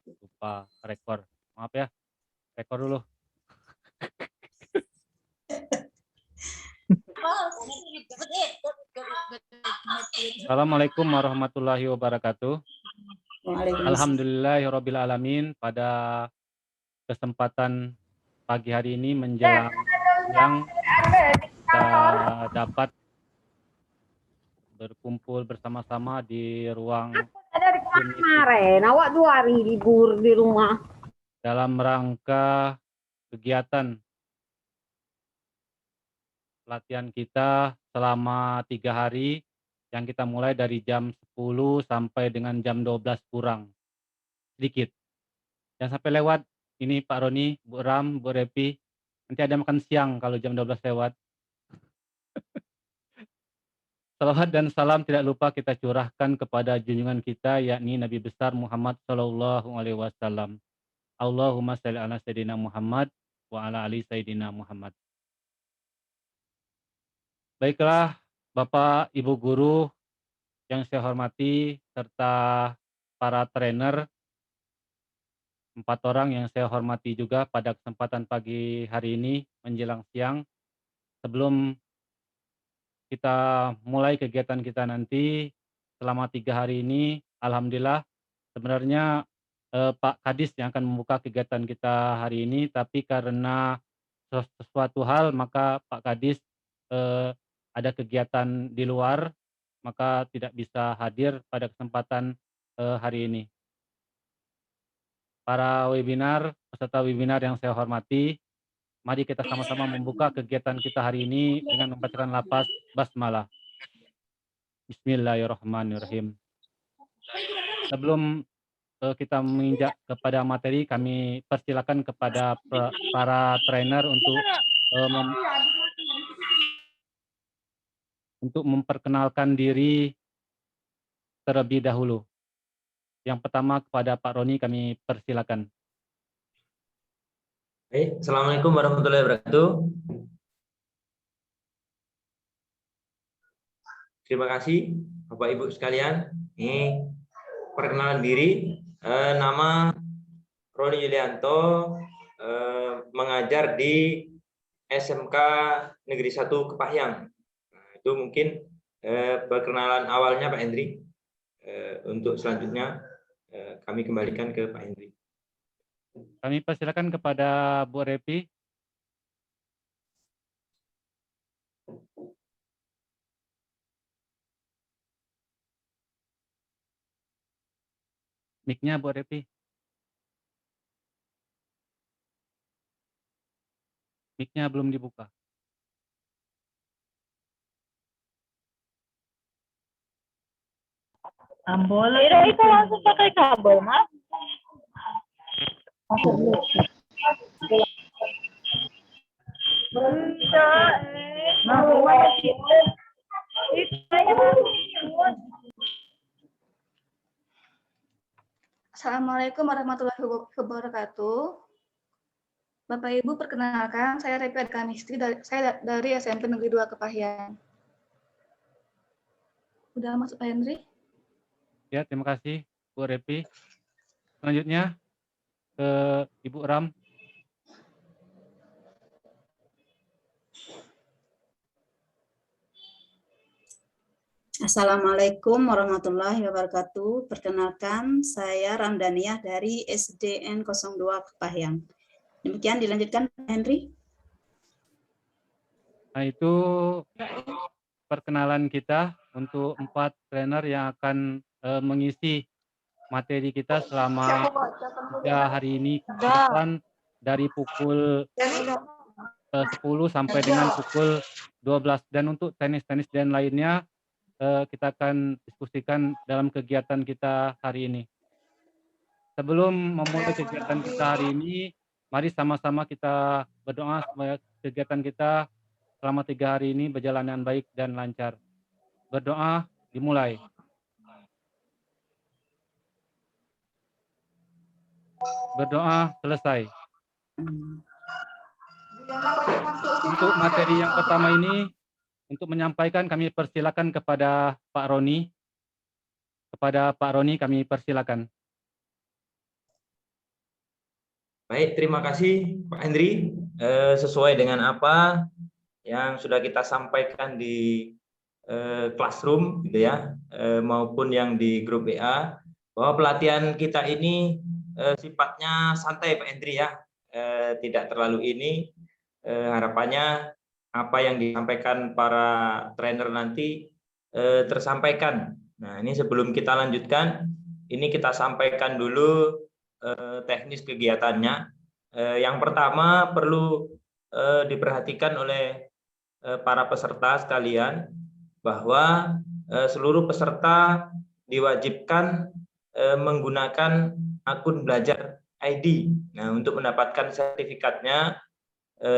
Lupa rekor. Maaf ya, rekor dulu. Assalamualaikum warahmatullahi wabarakatuh. Alhamdulillahirabbil alamin. Pada kesempatan pagi hari ini menjelang siang kita dapat berkumpul bersama-sama di ruang Dari kemarin, awak 2 hari libur di rumah. dalam rangka kegiatan pelatihan kita selama 3 hari yang kita mulai dari jam 10 sampai dengan jam 12 kurang sedikit. Jangan sampai lewat ini Pak Roni, Bu Ram, Bu Repi. Nanti ada makan siang kalau jam 12 lewat. Salawat dan salam tidak lupa kita curahkan kepada junjungan kita yakni Nabi besar Muhammad sallallahu alaihi wasallam. Allahumma shalli ala sayyidina Muhammad wa ala ali sayyidina Muhammad. Baiklah Bapak Ibu guru yang saya hormati serta para trainer 4 orang yang saya hormati juga pada kesempatan pagi hari ini menjelang siang. Sebelum kita mulai kegiatan kita nanti selama 3 hari ini, alhamdulillah sebenarnya Pak Kadis yang akan membuka kegiatan kita hari ini, tapi karena sesuatu hal maka Pak Kadis eh, ada kegiatan di luar, maka tidak bisa hadir pada kesempatan hari ini. Para peserta webinar yang saya hormati, mari kita sama-sama membuka kegiatan kita hari ini dengan membacakan lafaz basmalah. Bismillahirrahmanirrahim. Sebelum kita menginjak kepada materi, kami persilakan kepada para trainer untuk memperkenalkan diri terlebih dahulu. Yang pertama kepada Pak Roni kami persilakan. Baik, Assalamualaikum warahmatullahi wabarakatuh. Terima kasih Bapak Ibu sekalian. Ini perkenalan diri, nama Roni Yulianto, mengajar di SMK Negeri 1 Kepahyang. Nah, itu mungkin perkenalan awalnya Pak Hendri. Untuk selanjutnya kami kembalikan ke Pak Hendri. Kami persilakan kepada Bu Repi. Mic-nya Bu Repi. Mic-nya belum dibuka. Boleh itu langsung pakai kabel, Mas. Assalamualaikum warahmatullahi wabarakatuh. Bapak Ibu, perkenalkan saya Repi Adkamistri, saya dari SMP Negeri 2 Kepahyang. Udah masuk Pak Hendri? Ya, terima kasih Bu Repi. Selanjutnya ke Ibu Ram. Assalamualaikum warahmatullahi wabarakatuh. Perkenalkan, saya Ramdaniah dari SDN 02 Kepahyang. Demikian dilanjutkan Pak Henry. Nah, itu perkenalan kita untuk 4 trainer yang akan mengisi materi kita selama 3 hari ini ke depan dari pukul 10 sampai dengan pukul 12. Dan untuk tenis-tenis dan lainnya kita akan diskusikan dalam kegiatan kita hari ini. Sebelum memulai kegiatan kita hari ini, mari sama-sama kita berdoa supaya kegiatan kita selama 3 hari ini berjalan dengan baik dan lancar. Berdoa dimulai. Berdoa selesai. Untuk materi yang pertama ini, untuk menyampaikan kami persilakan kepada Pak Roni. Kepada Pak Roni kami persilakan. Baik, terima kasih Pak Hendri. Sesuai dengan apa yang sudah kita sampaikan di classroom gitu ya, maupun yang di grup WA, bahwa pelatihan kita ini sifatnya santai Pak Hendri ya, tidak terlalu ini. Harapannya apa yang disampaikan para trainer nanti tersampaikan. Nah, ini sebelum kita lanjutkan, ini kita sampaikan dulu teknis kegiatannya. Yang pertama perlu diperhatikan oleh para peserta sekalian bahwa seluruh peserta diwajibkan menggunakan akun belajar ID. Nah, untuk mendapatkan sertifikatnya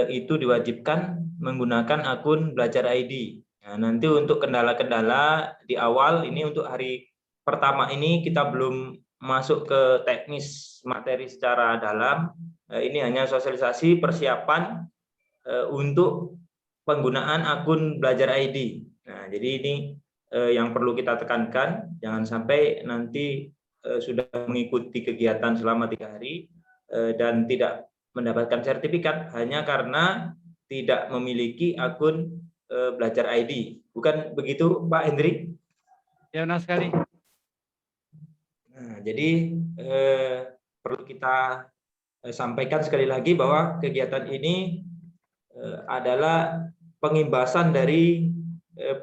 itu diwajibkan menggunakan akun belajar ID. Nah, nanti untuk kendala-kendala di awal ini untuk hari pertama ini kita belum masuk ke teknis materi secara dalam. Ini hanya sosialisasi persiapan untuk penggunaan akun belajar ID. Nah, jadi ini yang perlu kita tekankan, jangan sampai nanti sudah mengikuti kegiatan selama 3 hari dan tidak mendapatkan sertifikat hanya karena tidak memiliki akun belajar ID. Bukan begitu, Pak Hendri? Ya, benar sekali. Nah, jadi perlu kita sampaikan sekali lagi bahwa kegiatan ini adalah pengimbasan dari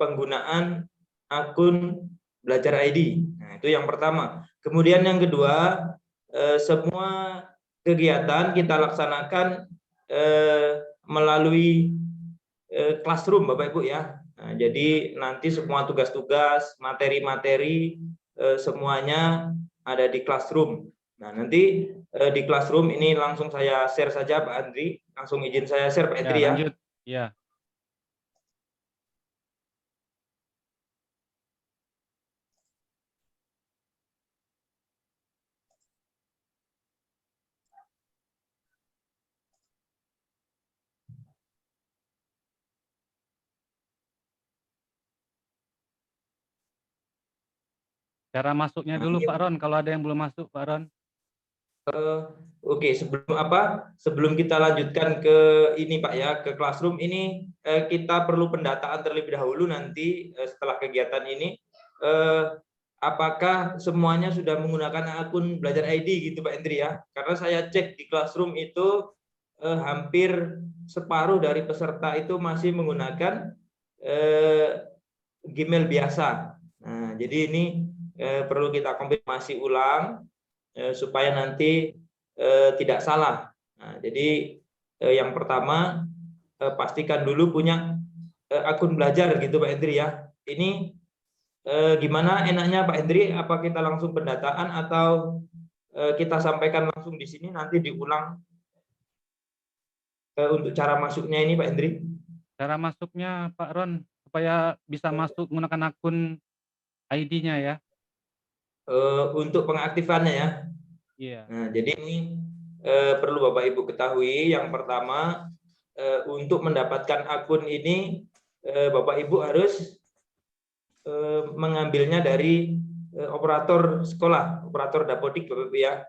penggunaan akun belajar ID. Nah, itu yang pertama. Kemudian yang kedua, semua kegiatan kita laksanakan melalui classroom, Bapak Ibu ya. Nah, jadi nanti semua tugas-tugas, materi-materi semuanya ada di classroom. Nah, nanti di classroom ini langsung saya share saja Pak Andri, langsung izin saya share Pak Andri ya. Lanjut. Ya. Cara masuknya dulu Pak Ron, kalau ada yang belum masuk Pak Ron. Oke, sebelum kita lanjutkan ke ini Pak ya, ke classroom ini kita perlu pendataan terlebih dahulu nanti setelah kegiatan ini apakah semuanya sudah menggunakan akun belajar ID gitu Pak Hendri ya. Karena saya cek di classroom itu hampir separuh dari peserta itu masih menggunakan Gmail biasa. Nah, jadi ini perlu kita konfirmasi ulang supaya nanti tidak salah. Nah, jadi yang pertama pastikan dulu punya akun belajar gitu Pak Hendri ya. Ini gimana enaknya Pak Hendri? Apa kita langsung pendataan atau kita sampaikan langsung di sini nanti diulang untuk cara masuknya ini Pak Hendri? Cara masuknya Pak Ron supaya bisa masuk menggunakan akun ID-nya ya. Untuk pengaktifannya ya. Iya. Nah, jadi ini perlu Bapak Ibu ketahui, yang pertama untuk mendapatkan akun ini Bapak Ibu harus mengambilnya dari operator sekolah, operator dapodik Bapak Ibu ya.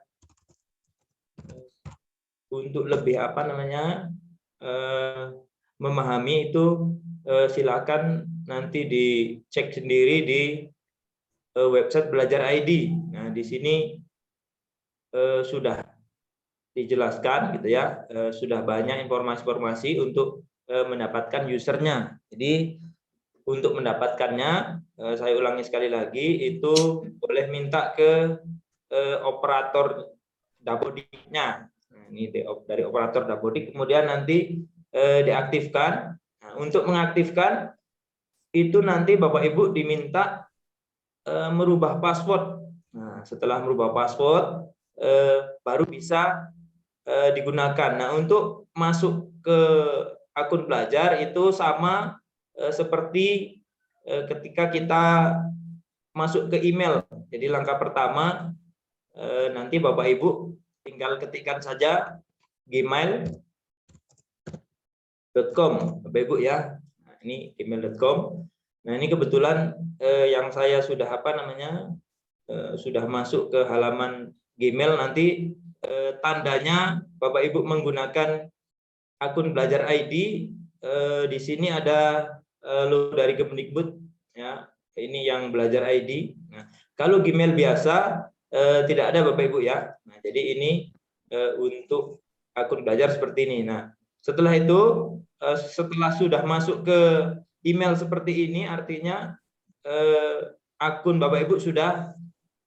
Untuk lebih memahami itu silakan nanti dicek sendiri di website Belajar ID. Nah, di sini sudah dijelaskan gitu ya, sudah banyak informasi-informasi untuk mendapatkan usernya. Jadi untuk mendapatkannya, saya ulangi sekali lagi, itu boleh minta ke operator dapodiknya. Nah, ini dari operator dapodik, kemudian nanti diaktifkan. Nah, untuk mengaktifkan itu nanti Bapak Ibu diminta merubah password. Nah, setelah merubah password baru bisa digunakan. Nah, untuk masuk ke akun belajar itu sama seperti ketika kita masuk ke email. Jadi langkah pertama nanti Bapak Ibu tinggal ketikkan saja gmail.com Bapak Ibu ya. Nah, ini gmail.com. Nah, ini kebetulan yang saya sudah sudah masuk ke halaman Gmail, nanti tandanya Bapak Ibu menggunakan akun Belajar ID. Di sini ada logo dari Kemdikbud, ya. Ini yang Belajar ID. Nah, kalau Gmail biasa tidak ada Bapak Ibu ya. Nah, jadi ini untuk akun belajar seperti ini. Nah, setelah itu setelah sudah masuk ke email seperti ini, artinya akun Bapak Ibu sudah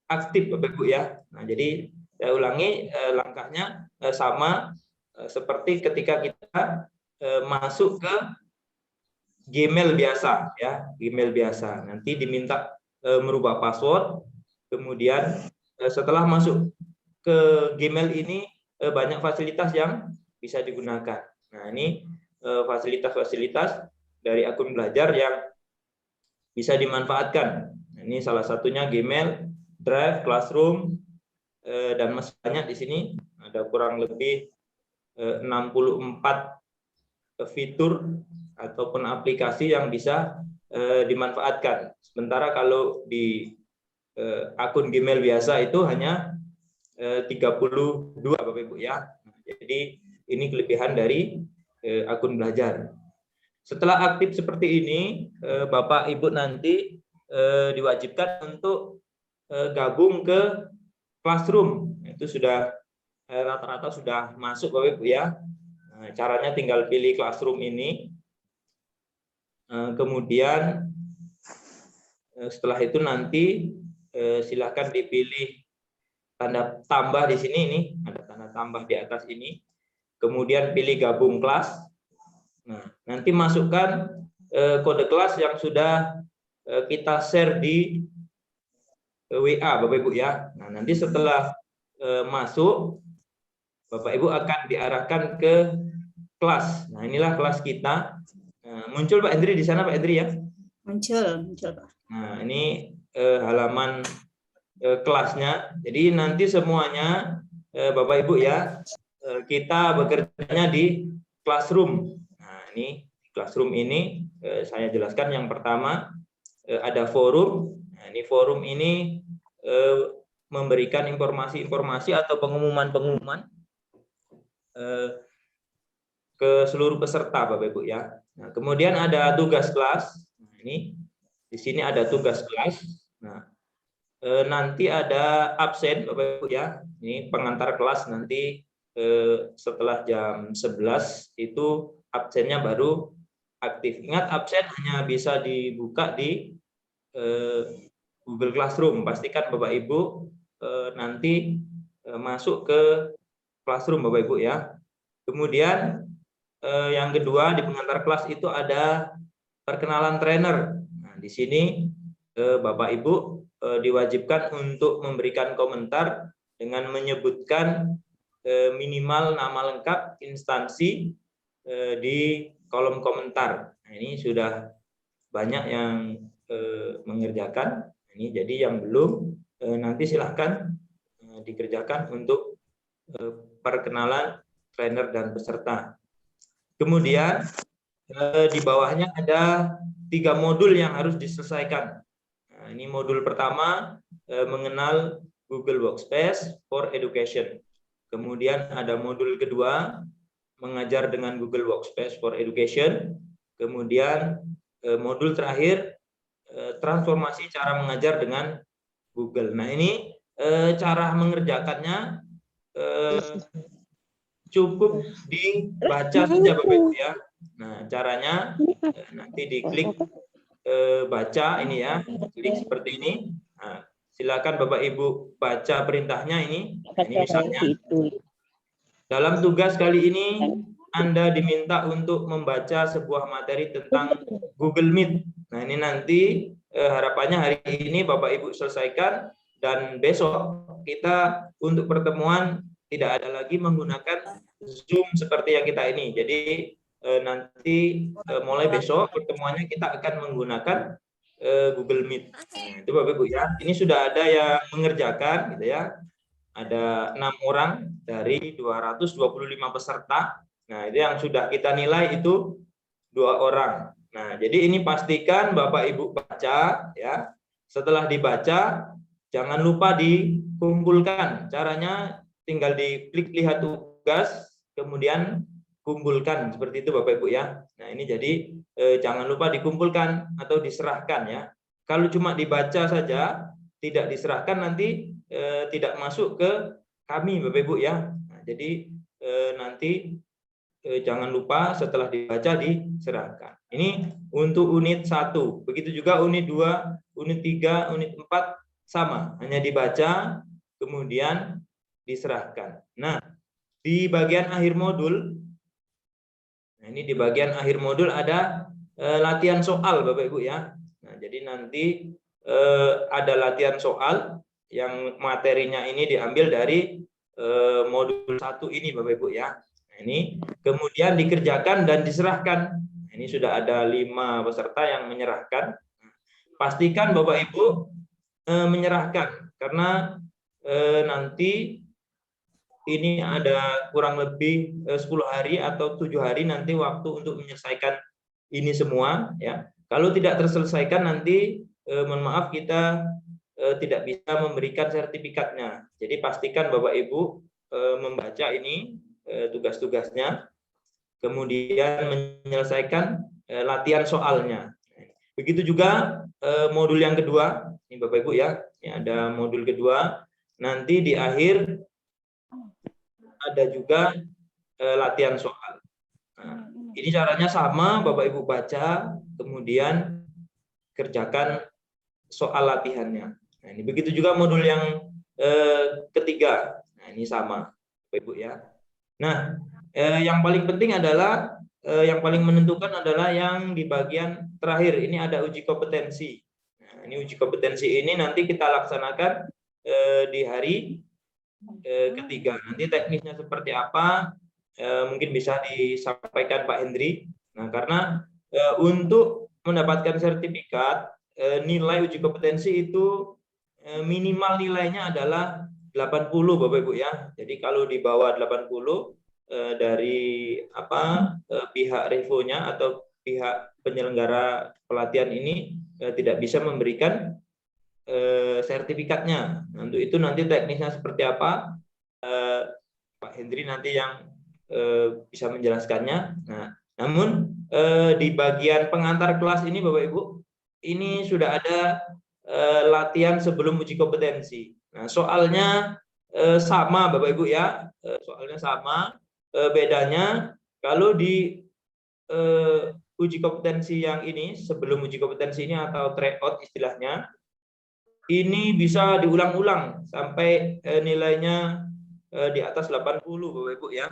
aktif Bapak Ibu ya. Nah, jadi saya ulangi, langkahnya sama seperti ketika kita masuk ke Gmail biasa ya, Gmail biasa. Nanti diminta merubah password, kemudian setelah masuk ke Gmail ini banyak fasilitas yang bisa digunakan. Nah, ini fasilitas-fasilitas dari akun belajar yang bisa dimanfaatkan. Nah, ini salah satunya Gmail, Drive, Classroom, dan masih banyak di sini. Ada kurang lebih 64 fitur ataupun aplikasi yang bisa dimanfaatkan. Sementara kalau di akun Gmail biasa itu hanya 32 Bapak Ibu ya. Jadi ini kelebihan dari akun belajar. Setelah aktif seperti ini, Bapak Ibu nanti diwajibkan untuk gabung ke Classroom. Itu sudah rata-rata sudah masuk Bapak Ibu ya. Nah, caranya tinggal pilih Classroom ini. Kemudian setelah itu nanti silakan dipilih tanda tambah di sini, ini ada tanda tambah di atas ini. Kemudian pilih gabung kelas. Nah, nanti masukkan kode kelas yang sudah kita share di WA Bapak Ibu ya. Nah, nanti setelah masuk, Bapak Ibu akan diarahkan ke kelas. Nah, inilah kelas kita. Nah, muncul Pak Hendri di sana Pak Hendri ya? Muncul Pak. Nah, ini halaman kelasnya. Jadi nanti semuanya Bapak Ibu ya, kita bekerjanya di Classroom. Nah, ini Classroom ini saya jelaskan. Yang pertama ada forum. Nah, ini forum ini memberikan informasi-informasi atau pengumuman-pengumuman ke seluruh peserta Bapak Ibu ya. Nah, kemudian ada tugas kelas. Nah, ini di sini ada tugas kelas. Nah, nanti ada absen Bapak Ibu ya. Ini pengantar kelas nanti setelah jam 11 itu absennya baru aktif. Ingat, absen hanya bisa dibuka di Google Classroom. Pastikan Bapak Ibu nanti masuk ke Classroom Bapak Ibu ya. Kemudian yang kedua di pengantar kelas itu ada perkenalan trainer. Nah, di sini Bapak Ibu diwajibkan untuk memberikan komentar dengan menyebutkan minimal nama lengkap instansi di kolom komentar. Nah, ini sudah banyak yang mengerjakan. Ini jadi yang belum nanti silahkan dikerjakan untuk perkenalan trainer dan peserta. Kemudian di bawahnya ada 3 modul yang harus diselesaikan. Nah, ini modul pertama mengenal Google Workspace for Education. Kemudian ada modul kedua mengajar dengan Google Workspace for Education. Kemudian modul terakhir transformasi cara mengajar dengan Google. Nah, ini cara mengerjakannya cukup dibaca saja Bapak Ibu ya. Nah, caranya nanti diklik baca ini ya, klik seperti ini. Nah, silakan Bapak Ibu baca perintahnya ini. Ini misalnya dalam tugas kali ini Anda diminta untuk membaca sebuah materi tentang Google Meet. Nah, ini nanti harapannya hari ini Bapak Ibu selesaikan dan besok kita untuk pertemuan tidak ada lagi menggunakan Zoom seperti yang kita ini. Jadi nanti mulai besok pertemuannya kita akan menggunakan Google Meet. Nah, itu Bapak Ibu ya. Ini sudah ada yang mengerjakan gitu ya. Ada 6 orang dari 225 peserta. Nah, itu yang sudah kita nilai itu 2 orang. Nah, jadi ini pastikan Bapak Ibu baca ya. Setelah dibaca jangan lupa dikumpulkan. Caranya tinggal diklik lihat tugas, kemudian kumpulkan seperti itu Bapak Ibu ya. Nah ini jadi jangan lupa dikumpulkan atau diserahkan ya. Kalau cuma dibaca saja tidak diserahkan nanti tidak masuk ke kami Bapak Ibu ya. Nah, jadi nanti jangan lupa setelah dibaca diserahkan. Ini untuk unit 1. Begitu juga unit 2, unit 3, unit 4 sama, hanya dibaca kemudian diserahkan. Nah, di bagian akhir modul, nah ini di bagian akhir modul ada latihan soal Bapak Ibu ya. Nah, jadi nanti ada latihan soal yang materinya ini diambil dari modul 1 ini Bapak Ibu ya. Nah, ini kemudian dikerjakan dan diserahkan. Nah, ini sudah ada 5 peserta yang menyerahkan. Pastikan Bapak Ibu menyerahkan karena nanti ini ada kurang lebih 10 hari atau 7 hari nanti waktu untuk menyelesaikan ini semua ya. Kalau tidak terselesaikan nanti mohon maaf kita tidak bisa memberikan sertifikatnya. Jadi pastikan Bapak Ibu membaca ini tugas-tugasnya, kemudian menyelesaikan latihan soalnya. Begitu juga modul yang kedua, ini Bapak Ibu ya, ini ada modul kedua. Nanti di akhir ada juga latihan soal. Nah, ini caranya sama, Bapak Ibu baca, kemudian kerjakan soal latihannya. Nah, ini begitu juga modul yang ketiga. Nah, ini sama, Bapak Ibu ya. Nah, yang paling penting adalah yang paling menentukan adalah yang di bagian terakhir. Ini ada uji kompetensi. Nah, ini uji kompetensi ini nanti kita laksanakan di hari ketiga. Nanti teknisnya seperti apa mungkin bisa disampaikan Pak Hendri. Nah, karena untuk mendapatkan sertifikat nilai uji kompetensi itu minimal nilainya adalah 80 Bapak Ibu ya. Jadi kalau di bawah 80 dari pihak revonya atau pihak penyelenggara pelatihan ini tidak bisa memberikan sertifikatnya. Nah, untuk itu nanti teknisnya seperti apa Pak Hendri nanti yang bisa menjelaskannya. Nah, namun di bagian pengantar kelas ini Bapak Ibu, ini sudah ada latihan sebelum uji kompetensi. Nah, soalnya sama Bapak Ibu ya, soalnya sama. Bedanya kalau di uji kompetensi yang ini, sebelum uji kompetensi ini atau tryout istilahnya, ini bisa diulang-ulang sampai nilainya di atas 80 Bapak Ibu ya.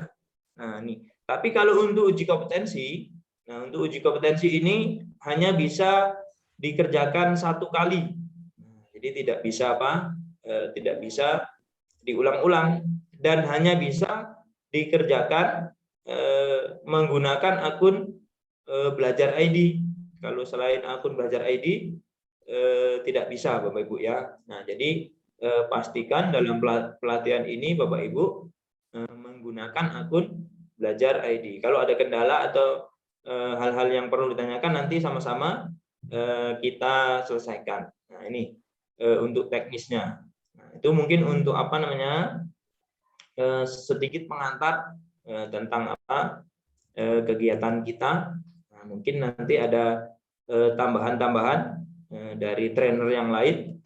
Nah, ini. Tapi kalau untuk uji kompetensi, nah untuk uji kompetensi ini hanya bisa dikerjakan 1 kali. Nah, jadi tidak bisa tidak bisa diulang-ulang dan hanya bisa dikerjakan menggunakan akun Belajar ID. Kalau selain akun Belajar ID tidak bisa Bapak Ibu ya. Nah, jadi pastikan dalam pelatihan ini Bapak Ibu menggunakan akun Belajar ID. Kalau ada kendala atau hal-hal yang perlu ditanyakan nanti sama-sama kita selesaikan. Nah, ini untuk teknisnya. Nah, itu mungkin untuk sedikit pengantar tentang kegiatan kita. Nah, mungkin nanti ada tambahan-tambahan dari trainer yang lain,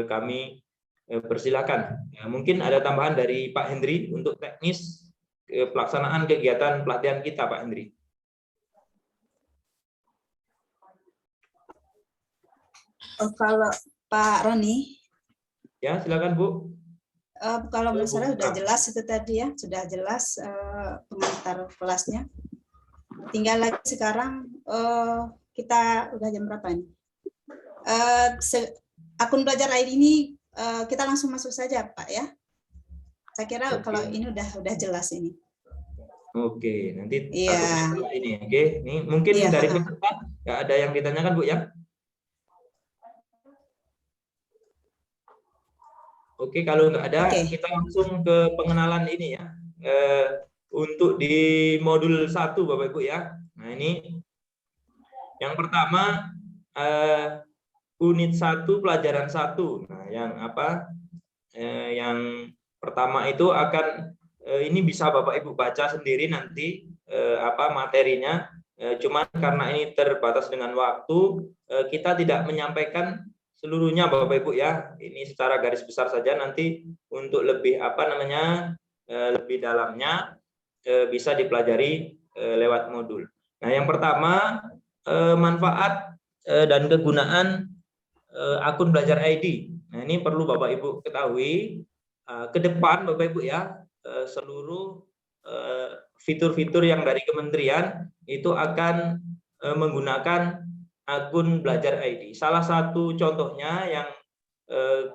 kami persilakan. Mungkin ada tambahan dari Pak Hendri untuk teknis pelaksanaan kegiatan pelatihan kita, Pak Hendri. Kalau Pak Roni, ya silakan Bu. Kalau menurut saya sudah jelas itu tadi ya, sudah jelas pengantar kelasnya. Tinggal lagi sekarang kita udah jam berapa ini? Akun Belajar ID ini kita langsung masuk saja Pak ya. Saya kira kalau ini udah jelas ini. Oke, nanti iya. Ini oke. Ini mungkin dari peserta nggak ada yang ditanyakan Bu ya? Oke, kalau nggak ada, kita langsung ke pengenalan ini ya. Untuk di modul 1 Bapak Ibu ya. Nah, ini yang pertama unit 1 pelajaran 1. Nah, yang pertama itu akan ini bisa Bapak Ibu baca sendiri nanti apa materinya. Cuman karena ini terbatas dengan waktu, kita tidak menyampaikan seluruhnya Bapak Ibu ya. Ini secara garis besar saja, nanti untuk lebih apa namanya lebih dalamnya bisa dipelajari lewat modul. Nah, yang pertama manfaat dan kegunaan akun belajar ID. Nah, ini perlu Bapak Ibu ketahui ke depan Bapak Ibu ya, seluruh fitur-fitur yang dari kementerian itu akan menggunakan akun belajar ID. Salah satu contohnya yang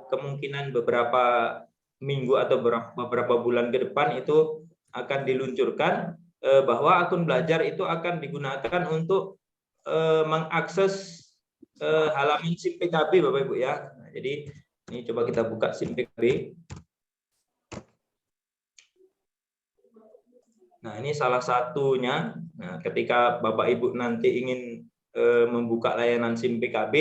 kemungkinan beberapa minggu atau beberapa bulan ke depan itu akan diluncurkan, bahwa akun belajar itu akan digunakan untuk mengakses halaman SIM PKB Bapak Ibu ya. Nah, jadi ini coba kita buka SIM PKB. Nah, ini salah satunya. Nah, ketika Bapak Ibu nanti ingin membuka layanan SIM PKB,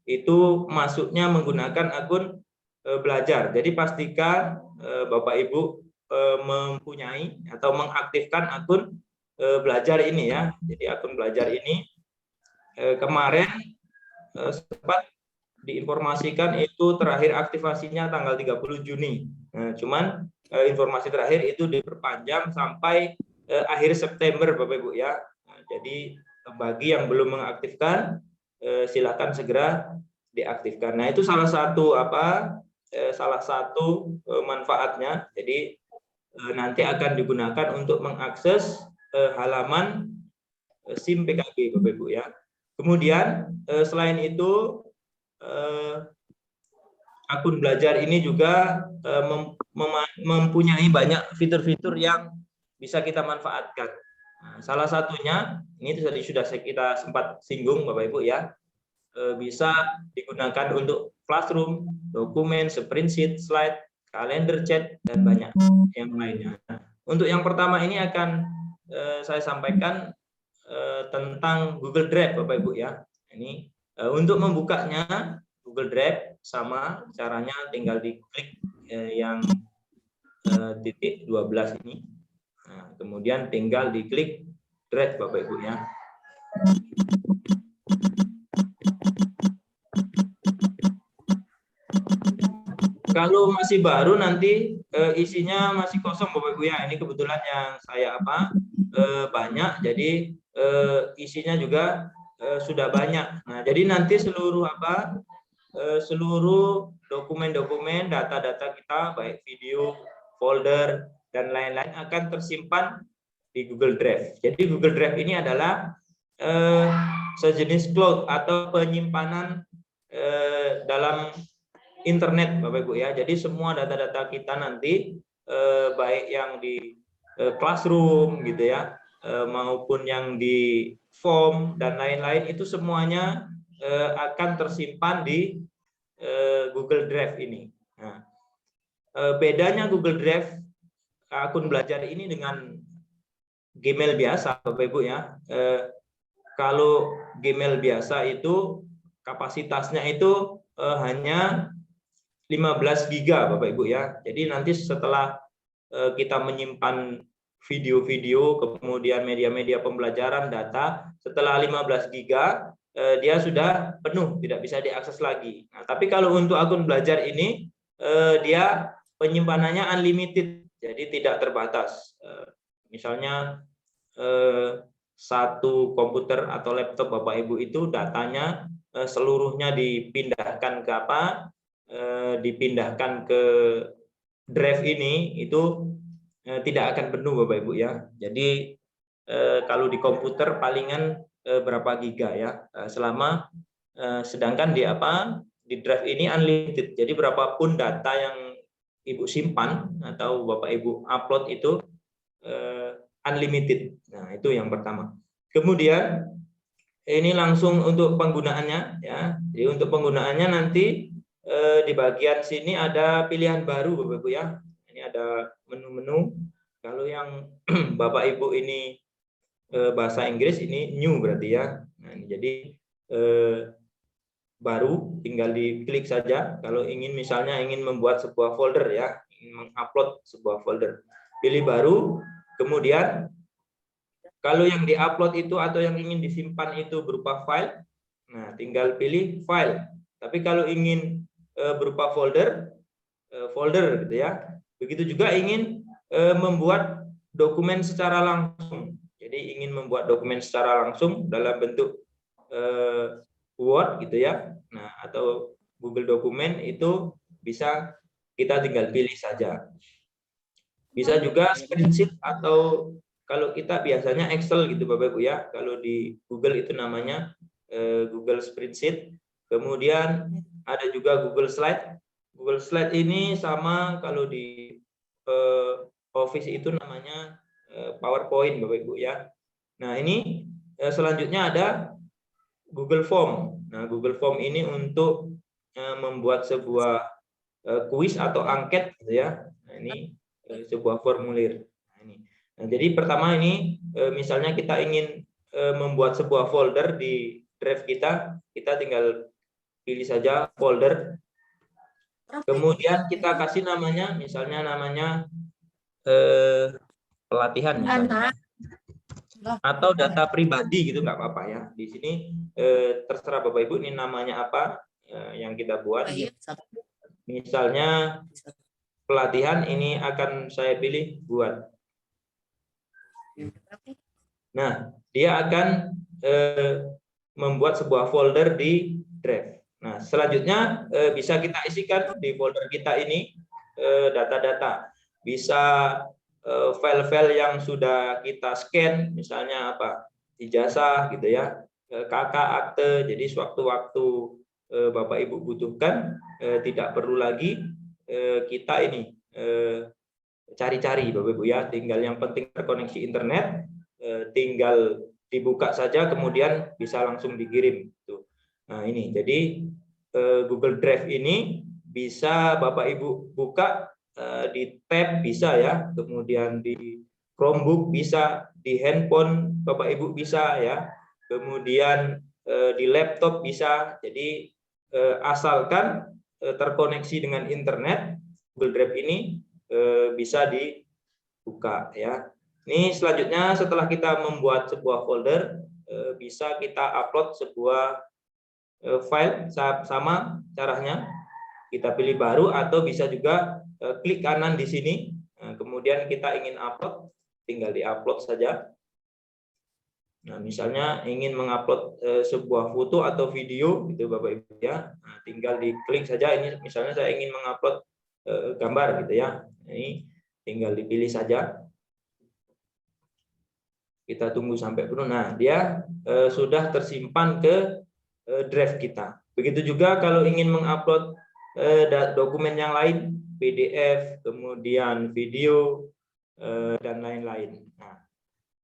itu masuknya menggunakan akun belajar. Jadi pastikan Bapak Ibu mempunyai atau mengaktifkan akun belajar ini ya. Jadi akun belajar ini kemarin sempat diinformasikan itu terakhir aktivasinya tanggal 30 Juni. Nah, cuman informasi terakhir itu diperpanjang sampai akhir September Bapak Ibu ya. Nah, jadi bagi yang belum mengaktifkan silakan segera diaktifkan. Nah, itu salah satu salah satu manfaatnya. Jadi nanti akan digunakan untuk mengakses halaman SIM PKB Bapak Ibu ya. Kemudian selain itu akun belajar ini juga mempunyai banyak fitur-fitur yang bisa kita manfaatkan. Nah, salah satunya ini tadi sudah kita sempat singgung Bapak Ibu ya, bisa digunakan untuk classroom, dokumen, spreadsheet, slide, kalender, chat, dan banyak yang lainnya. Nah, untuk yang pertama ini akan saya sampaikan tentang Google Drive Bapak Ibu ya. Ini untuk membukanya Google Drive sama caranya tinggal diklik yang titik 12 ini. Nah, kemudian tinggal diklik Drive Bapak Ibu ya. Kalau masih baru nanti isinya masih kosong Bapak Ibu ya. Ini kebetulan yang saya banyak, jadi isinya juga sudah banyak. Nah, jadi nanti seluruh seluruh dokumen-dokumen, data-data kita baik video, folder dan lain-lain akan tersimpan di Google Drive. Jadi Google Drive ini adalah sejenis cloud atau penyimpanan dalam internet Bapak Ibu ya. Jadi semua data-data kita nanti baik yang di classroom gitu ya, maupun yang di form dan lain-lain itu semuanya akan tersimpan di Google Drive ini. Nah, bedanya Google Drive akun belajar ini dengan Gmail biasa Bapak Ibu ya. Kalau Gmail biasa itu kapasitasnya itu hanya 15 GB Bapak Ibu ya. Jadi nanti setelah kita menyimpan video-video, kemudian media-media pembelajaran, data, setelah 15 GB dia sudah penuh, tidak bisa diakses lagi. Nah, tapi kalau untuk akun belajar ini dia penyimpanannya unlimited, jadi tidak terbatas. Misalnya satu komputer atau laptop Bapak Ibu itu datanya seluruhnya dipindahkan ke dipindahkan ke drive ini itu tidak akan penuh Bapak Ibu ya. Jadi kalau di komputer palingan berapa giga ya, selama sedangkan di drive ini unlimited. Jadi berapapun data yang Ibu simpan atau Bapak Ibu upload itu unlimited. Nah, itu yang pertama. Kemudian ini langsung untuk penggunaannya ya. Jadi untuk penggunaannya nanti di bagian sini ada pilihan baru Bapak Ibu ya. Ini ada menu-menu. Kalau yang Bapak Ibu ini bahasa Inggris ini new berarti ya. Nah, jadi baru tinggal diklik saja. Kalau misalnya ingin membuat sebuah folder ya, ingin mengupload sebuah folder. Pilih baru, kemudian kalau yang diupload itu atau yang ingin disimpan itu berupa file, nah tinggal pilih file. Tapi kalau ingin berupa folder, folder gitu ya. Begitu juga ingin membuat dokumen secara langsung. Jadi ingin membuat dokumen secara langsung dalam bentuk Word gitu ya. Nah, atau Google Dokumen itu bisa kita tinggal pilih saja. Bisa juga spreadsheet atau kalau kita biasanya Excel gitu Bapak Ibu ya. Kalau di Google itu namanya Google Spreadsheet. Kemudian ada juga Google Slide. Google Slide ini sama kalau di Office itu namanya PowerPoint Bapak Ibu ya. Nah, ini selanjutnya ada Google Form. Nah, Google Form ini untuk membuat sebuah kuis atau angket gitu ya. Nah, ini sebuah formulir. Nah, jadi pertama ini misalnya kita ingin membuat sebuah folder di drive kita tinggal pilih saja folder. Kemudian kita kasih namanya, misalnya namanya pelatihan misalnya. Atau data pribadi gitu nggak apa-apa ya. Di sini terserah Bapak Ibu ini namanya apa yang kita buat. Misalnya pelatihan ini akan saya pilih buat. Nah, dia akan membuat sebuah folder di Drive. Nah, selanjutnya bisa kita isikan di folder kita ini data-data. Bisa file-file yang sudah kita scan, misalnya apa, ijazah gitu ya, KK, akte. Jadi sewaktu-waktu Bapak Ibu butuhkan, tidak perlu lagi kita ini cari-cari Bapak Ibu ya. Tinggal yang penting terkoneksi internet, tinggal dibuka saja, kemudian bisa langsung dikirim. Nah ini, jadi Google Drive ini bisa Bapak Ibu buka di tab bisa ya, kemudian di Chromebook bisa, di handphone Bapak Ibu bisa ya, kemudian di laptop bisa. Jadi asalkan terkoneksi dengan internet, Google Drive ini bisa dibuka ya. Ini selanjutnya setelah kita membuat sebuah folder, bisa kita upload sebuah file. Sama caranya, kita pilih baru atau bisa juga klik kanan di sini, kemudian kita ingin upload, tinggal di-upload saja. Nah, misalnya ingin mengupload sebuah foto atau video gitu Bapak Ibu ya, nah, tinggal diklik saja. Ini misalnya saya ingin mengupload gambar gitu ya, ini tinggal dipilih saja. Kita tunggu sampai penuh. Nah, dia sudah tersimpan ke drive kita. Begitu juga kalau ingin mengupload dokumen yang lain, PDF, kemudian video, dan lain-lain. Nah,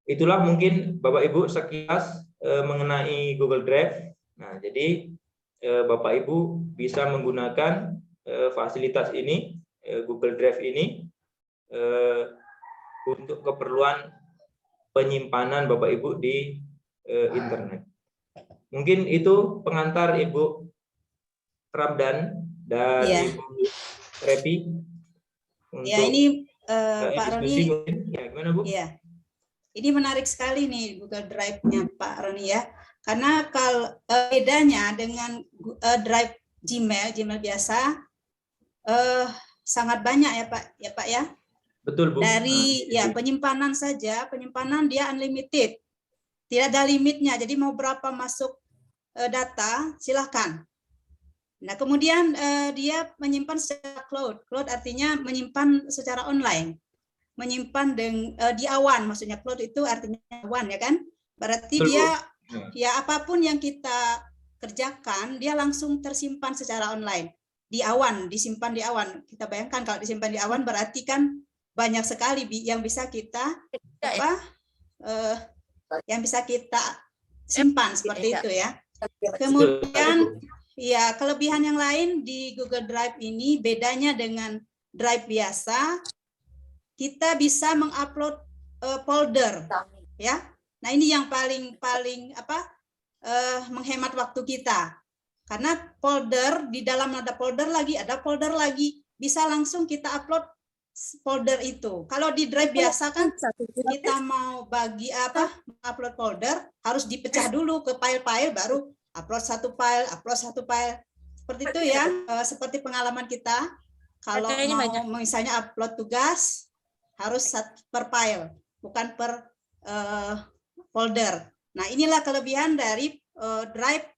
itulah mungkin Bapak Ibu sekilas mengenai Google Drive. Nah, jadi Bapak Ibu bisa menggunakan fasilitas ini, Google Drive ini, untuk keperluan penyimpanan Bapak Ibu di internet. Mungkin itu pengantar Ibu Ramdan dan Ibu Repi. Ya, ini Pak Roni. Ya, gimana Bu? Ya, ini menarik sekali nih Google Drive-nya Pak Roni ya. Karena kalau bedanya dengan Drive Gmail biasa sangat banyak ya Pak ya. Betul Bu. Dari ya penyimpanan saja, penyimpanan dia unlimited, tidak ada limitnya. Jadi mau berapa masuk data silahkan. Nah, kemudian dia menyimpan secara cloud. Cloud artinya menyimpan secara online. Menyimpan di awan, maksudnya cloud itu artinya awan ya kan? Berarti betul, dia ya apapun yang kita kerjakan, dia langsung tersimpan secara online. Di awan, disimpan di awan. Kita bayangkan kalau disimpan di awan berarti kan banyak sekali yang bisa kita yang bisa kita simpan seperti itu ya. Kemudian ya, kelebihan yang lain di Google Drive ini bedanya dengan Drive biasa, kita bisa mengupload folder, ya. Nah ini yang paling menghemat waktu kita, karena folder di dalam ada folder lagi, bisa langsung kita upload folder itu. Kalau di drive biasa kan kita mau bagi upload folder harus dipecah dulu ke file-file, baru upload satu file. Seperti itu ya, seperti pengalaman kita. Kalau mau misalnya upload tugas harus per file, bukan per folder. Nah, inilah kelebihan dari Drive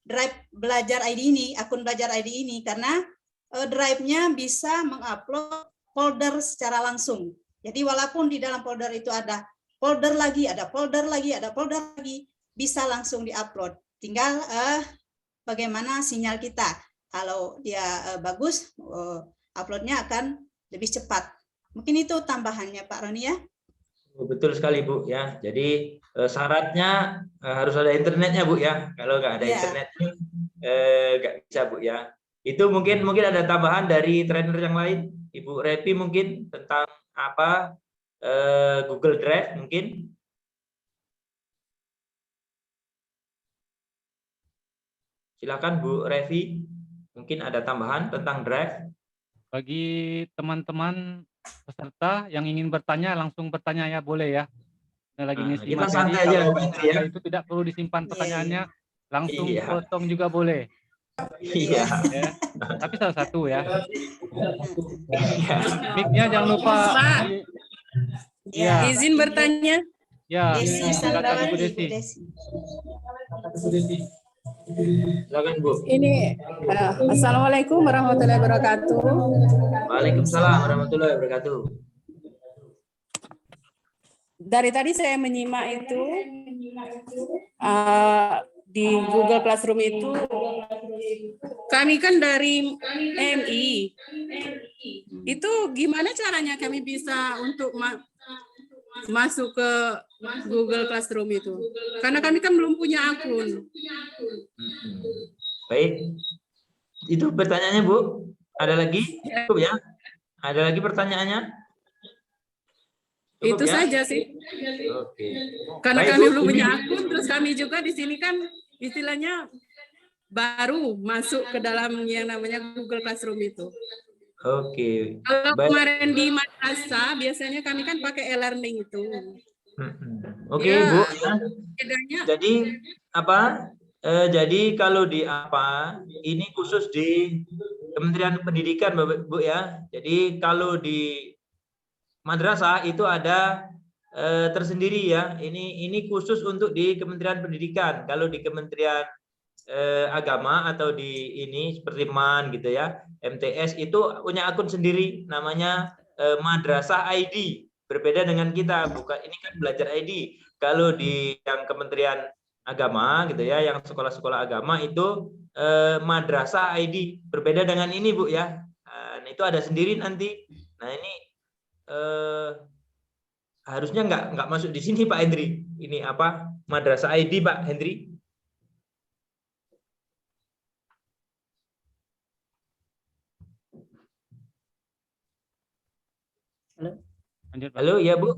Drive Belajar ID ini, akun Belajar ID ini, karena Drive-nya bisa mengupload folder secara langsung. Jadi walaupun di dalam folder itu ada folder lagi, bisa langsung diupload. Tinggal bagaimana sinyal kita. Kalau dia bagus, uploadnya akan lebih cepat. Mungkin itu tambahannya Pak Roni ya. Betul sekali Bu ya. Jadi syaratnya harus ada internetnya Bu ya. Kalau nggak ada internetnya nggak bisa Bu ya. Itu mungkin ada tambahan dari trainer yang lain, Ibu Repi mungkin tentang apa Google Drive mungkin. Silakan Bu Revi, mungkin ada tambahan tentang Drive. Bagi teman-teman peserta yang ingin bertanya, langsung bertanya ya, boleh ya. Nah, lagi ngisi kita materi, santai aja kalau ya. itu tidak perlu disimpan pertanyaannya, langsung potong juga boleh. Iya. Ya. Tapi salah satu ya. Mic-nya jangan lupa. Ya. Izin bertanya. Ya, Desi, silakan Ibu Desi. Silakan Bu. Ini Assalamualaikum warahmatullahi wabarakatuh. Waalaikumsalam warahmatullahi wabarakatuh. Dari tadi saya menyimak itu di Google Classroom itu, kami kan dari MI. Itu gimana caranya kami bisa untuk masuk ke Google Classroom itu? Karena kami kan belum punya akun. Baik. Itu pertanyaannya Bu. Ada lagi? Cukup ya? Ada lagi pertanyaannya? Cukup, itu ya? saja sih. Oke. Karena Baik, kami Bu. belum punya akun, terus kami juga di sini kan istilahnya baru masuk ke dalam yang namanya Google Classroom itu. Oke. Kalau Baik. kemarin di madrasah biasanya kami kan pakai e-learning itu. Oke, Ya, Bu. bedanya Jadi apa? Jadi kalau di ini khusus di Kementerian Pendidikan, Bu ya. Jadi kalau di madrasah itu ada tersendiri ya. Ini khusus untuk di Kementerian Pendidikan. Kalau di Kementerian Agama atau di ini seperti MAN gitu ya, MTS itu punya akun sendiri namanya Madrasah ID. Berbeda dengan kita, bukan ini kan Belajar ID. Kalau di yang Kementerian Agama gitu ya, yang sekolah-sekolah agama itu Madrasah ID. Berbeda dengan ini Bu ya. Nah, itu ada sendiri nanti. Nah ini harusnya nggak masuk di sini Pak Hendri. Ini apa Madrasah ID Pak Hendri? Lanjut, Pak. Halo ya Bu.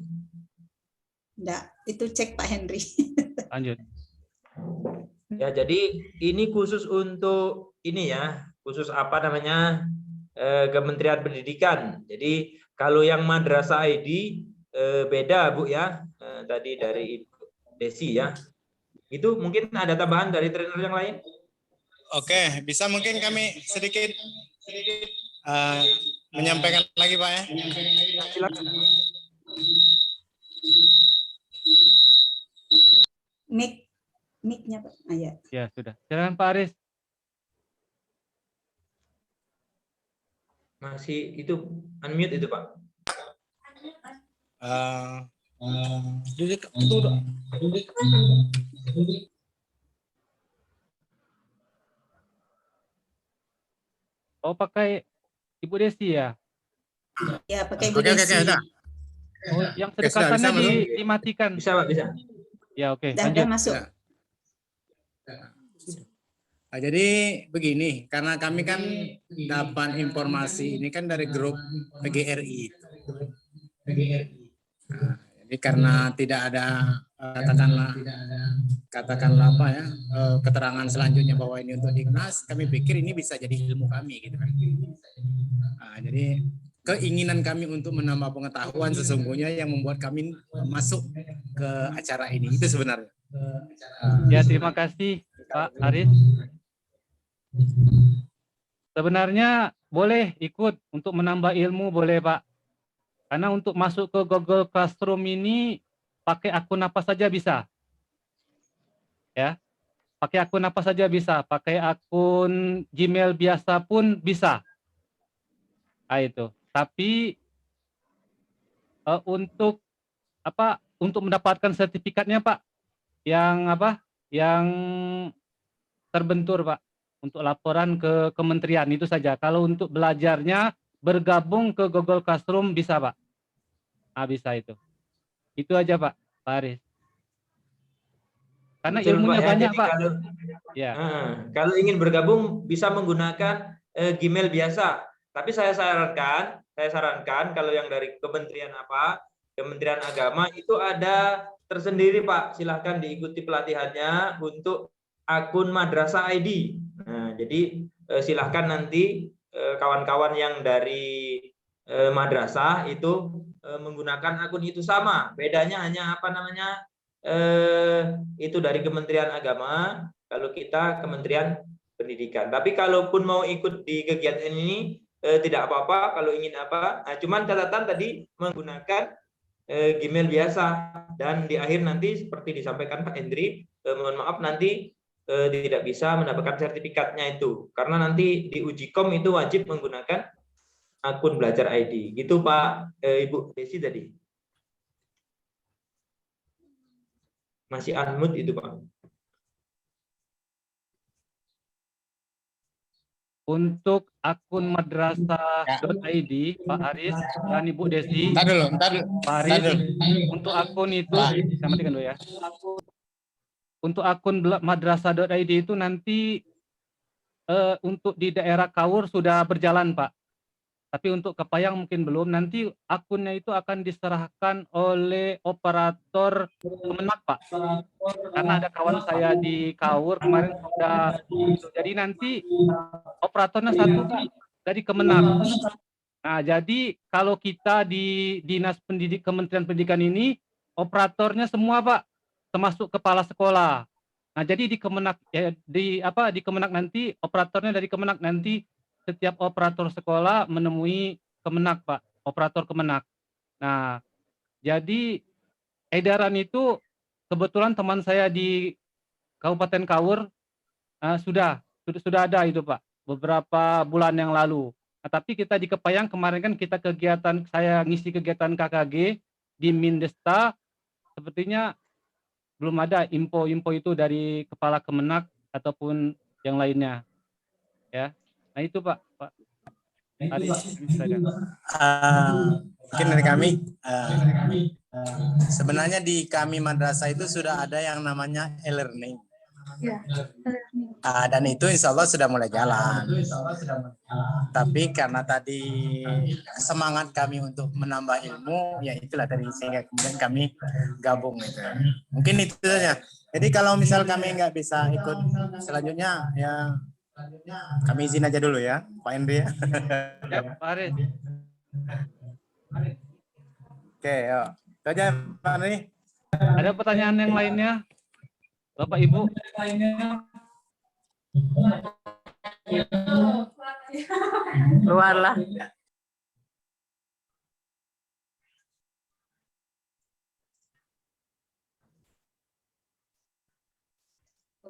Enggak, itu cek Pak Henry. Lanjut. Ya jadi ini khusus untuk ini ya, khusus apa namanya Kementerian Pendidikan. Jadi kalau yang Madrasah ID beda Bu ya, tadi dari Ibu Desi ya. Itu mungkin ada tambahan dari trainer yang lain? Oke, bisa mungkin kami sedikit menyampaikan lagi Pak ya. Silakan. Mic-nya Pak. Ya. Ya, sudah. Silakan Pak Aris. Masih itu unmute itu Pak. Oh, pakai Ibu Desi ya? Ya, pakai Ibu Oke, Desi. udah. Oh, yang Oke, sudah, kedekatannya bisa, belum? dimatikan. Bisa Pak, bisa. Ya, oke. Udah Lanjut. masuk. Ya. Nah, jadi begini, karena kami kan dapat informasi ini kan dari grup PGRI. Nah, jadi karena tidak ada katakanlah apa ya keterangan selanjutnya bahwa ini untuk Dignas, kami pikir ini bisa jadi ilmu kami gitu kan. Nah, Nah, jadi keinginan kami untuk menambah pengetahuan sesungguhnya yang membuat kami masuk ke acara ini. Itu sebenarnya. Ya, terima kasih Pak Aris. Sebenarnya boleh ikut untuk menambah ilmu, boleh Pak. Karena untuk masuk ke Google Classroom ini pakai akun apa saja bisa. Ya, pakai akun apa saja bisa. Pakai akun Gmail biasa pun bisa. Nah, itu. Tapi untuk apa? Untuk mendapatkan sertifikatnya Pak, yang apa? Yang terbentur Pak, untuk laporan ke kementerian itu saja. Kalau untuk belajarnya bergabung ke Google Classroom bisa Pak. Ah, bisa itu. Itu aja Pak Aris. Karena Betul, ilmunya Pak, ya. banyak Jadi Pak. kalau Ya. kalau ingin bergabung bisa menggunakan Gmail biasa. Tapi saya sarankan kalau yang dari Kementerian Kementerian Agama itu ada tersendiri Pak. Silahkan diikuti pelatihannya untuk akun Madrasah ID. Nah, jadi silahkan nanti kawan-kawan yang dari madrasah itu menggunakan akun itu sama. Bedanya hanya apa namanya? Itu dari Kementerian Agama, kalau kita Kementerian Pendidikan. Tapi kalaupun mau ikut di kegiatan ini tidak apa-apa kalau ingin apa. Nah, cuman catatan tadi menggunakan Gmail biasa, dan di akhir nanti seperti disampaikan Pak Hendri, mohon maaf nanti tidak bisa mendapatkan sertifikatnya itu karena nanti di uji kom itu wajib menggunakan akun belajar ID. Gitu Pak Ibu Desi tadi. Masih unmute itu Pak. Untuk akun madrasah.id Pak Aris dan Ibu Desi. Ntar dulu. Pak Aris, untuk akun itu, saya matikan dulu ya. Untuk akun madrasah.id itu nanti untuk di daerah Kaur sudah berjalan Pak. Tapi untuk Kepayang mungkin belum. Nanti akunnya itu akan diserahkan oleh operator Kemenak Pak. Karena ada kawan saya di Kaur kemarin sudah. Jadi nanti operatornya satu Pak, dari Kemenak. Nah, jadi kalau kita di Kementerian Pendidikan ini operatornya semua Pak, termasuk kepala sekolah. Nah, jadi di Kemenak ya, di Kemenak nanti operatornya dari Kemenak nanti setiap operator sekolah menemui Kemenak Pak, operator Kemenak. Nah, jadi edaran itu kebetulan teman saya di Kabupaten Kaur sudah ada itu Pak, beberapa bulan yang lalu. Nah, tapi kita di Kepayang kemarin kan kita saya ngisi kegiatan KKG di Mindesta, sepertinya belum ada info-info itu dari kepala Kemenak ataupun yang lainnya. Ya. Nah, itu Pak Aris, Mungkin dari kami sebenarnya di kami madrasah itu sudah ada yang namanya e-learning. Ya. Dan itu insya Allah sudah mulai jalan. Tapi karena tadi semangat kami untuk menambah ilmu, ya itulah tadi sehingga kemudian kami gabung gitu. Mungkin itu saja. Jadi kalau misal kami nggak bisa ikut selanjutnya, ya kami izin aja dulu ya, Pak Hendri ya. Ya, Pak Aris. Oke, yuk. Itu aja Pak Hendri. Ada pertanyaan yang lainnya? Bapak Ibu? Keluarlah.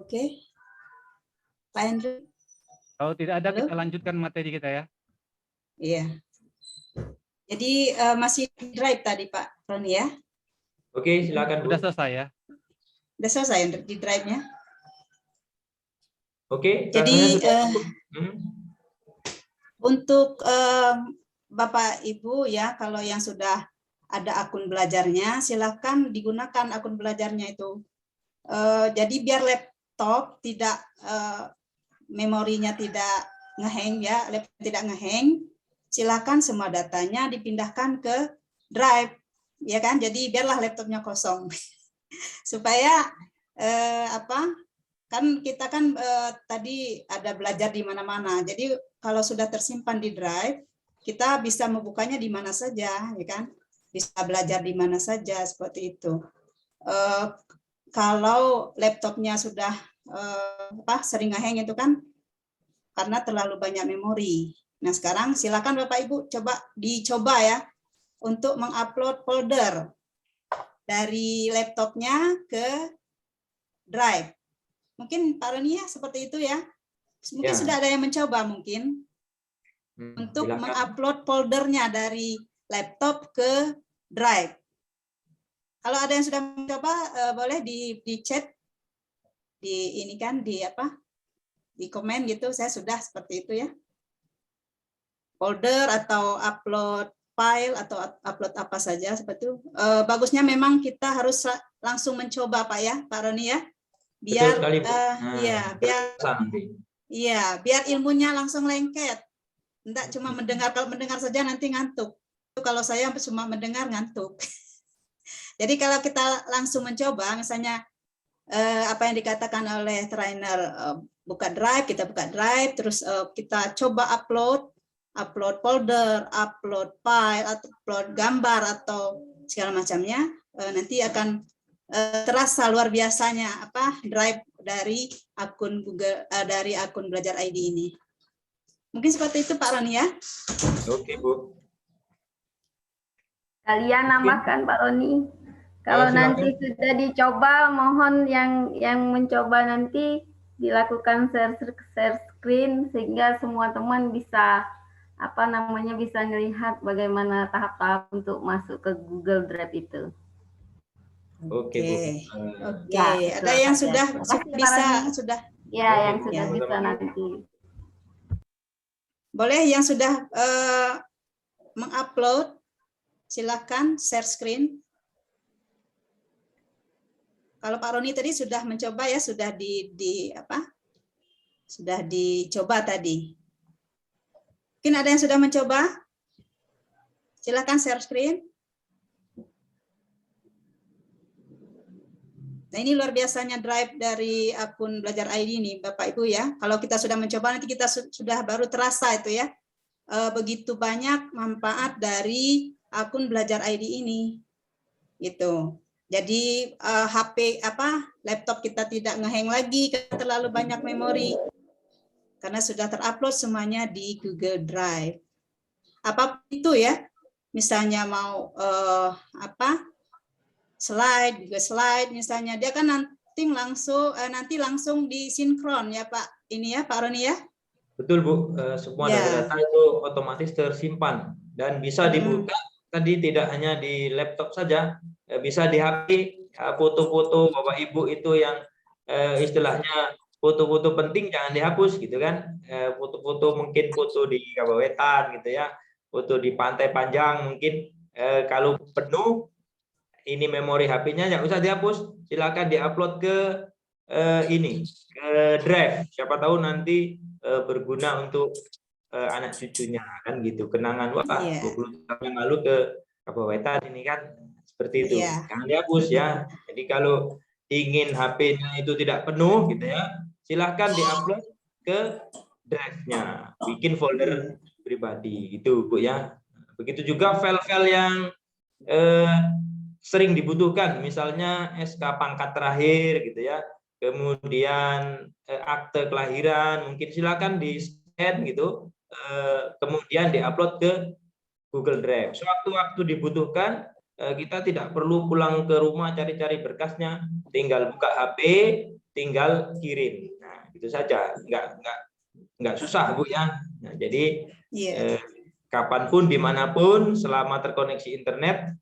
Oke. Pak Hendri. Kalau tidak ada, Halo? kita lanjutkan materi kita ya. Iya. Jadi masih drive tadi Pak Roni ya? Oke, silakan Bu. Sudah selesai ya. Udah selesai di drive-nya? Oke. Jadi Hmm. untuk Bapak Ibu ya, kalau yang sudah ada akun belajarnya, silakan digunakan akun belajarnya itu. Jadi biar laptop tidak memorinya tidak ngehang ya, laptop tidak ngehang, silakan semua datanya dipindahkan ke drive, ya kan? Jadi biarlah laptopnya kosong supaya kan kita tadi ada belajar di mana-mana. Jadi kalau sudah tersimpan di drive, kita bisa membukanya di mana saja, ya kan? Bisa belajar di mana saja seperti itu. Kalau laptopnya sudah sering ngehang itu kan karena terlalu banyak memori. Nah, sekarang silakan Bapak Ibu dicoba ya untuk mengupload folder dari laptopnya ke Drive. Mungkin Pak Roni ya seperti itu ya. Mungkin sudah ada yang mencoba mungkin untuk mengupload foldernya dari laptop ke Drive. Kalau ada yang sudah mencoba, boleh di chat, di ini kan di komen gitu. Saya sudah seperti itu ya. Folder atau upload file atau upload apa saja seperti itu. Bagusnya memang kita harus langsung mencoba Pak ya, Pak Roni ya. Biar biar ilmunya langsung lengket. Enggak cuma mendengar, kalau mendengar saja nanti ngantuk. Kalau saya cuma mendengar ngantuk. Jadi kalau kita langsung mencoba, misalnya apa yang dikatakan oleh trainer, buka Drive, kita buka Drive, terus kita coba upload folder, upload file, upload gambar atau segala macamnya, nanti akan terasa luar biasanya Drive dari akun Google, dari akun Belajar ID ini. Mungkin seperti itu Pak Roni ya. Oke Bu. Kalian nambahkan Pak Roni. Kalau nanti sudah dicoba, mohon yang mencoba nanti dilakukan share screen sehingga semua teman bisa bisa melihat bagaimana tahap-tahap untuk masuk ke Google Drive itu. Oke Bu. Oke. Ada yang sudah bisa sudah? Ya, yang sudah bisa nanti. Boleh yang sudah mengupload, silakan share screen. Kalau Pak Roni tadi sudah mencoba ya, sudah sudah dicoba tadi. Mungkin ada yang sudah mencoba? Silakan share screen. Nah, ini luar biasanya Drive dari akun Belajar ID ini, Bapak Ibu ya. Kalau kita sudah mencoba, nanti kita sudah baru terasa itu ya. Begitu banyak manfaat dari akun Belajar ID ini. Gitu. Jadi laptop kita tidak ngehang lagi karena terlalu banyak memori. Karena sudah terupload semuanya di Google Drive. Apapun itu ya. Misalnya mau Google Slide misalnya, dia kan nanti langsung disinkron ya Pak, ini ya Pak Roni ya. Betul Bu, semua data-data itu otomatis tersimpan dan bisa dibuka. Tadi tidak hanya di laptop saja, bisa di HP. Foto-foto Bapak Ibu itu yang istilahnya foto-foto penting jangan dihapus gitu kan. Foto-foto mungkin foto di Kabawetan gitu ya, foto di Pantai Panjang mungkin kalau penuh ini memori HP-nya yang usah dihapus, silakan diupload ke ke Drive. Siapa tahu nanti berguna untuk anak cucunya kan gitu. Kenangan 20 tahun yang lalu ke Kabawetan ini kan seperti itu. Jangan dihapus ya. Jadi kalau ingin HP-nya itu tidak penuh gitu ya, silakan diupload ke Drive-nya. Bikin folder pribadi gitu Bu ya. Begitu juga file-file yang sering dibutuhkan, misalnya SK pangkat terakhir gitu ya, kemudian akte kelahiran, mungkin silakan di-scan gitu, kemudian diupload ke Google Drive. Sewaktu-waktu dibutuhkan, kita tidak perlu pulang ke rumah cari-cari berkasnya, tinggal buka HP, tinggal kirim. Nah, itu saja, nggak susah Bu ya. Nah, jadi kapanpun, dimanapun, selama terkoneksi internet,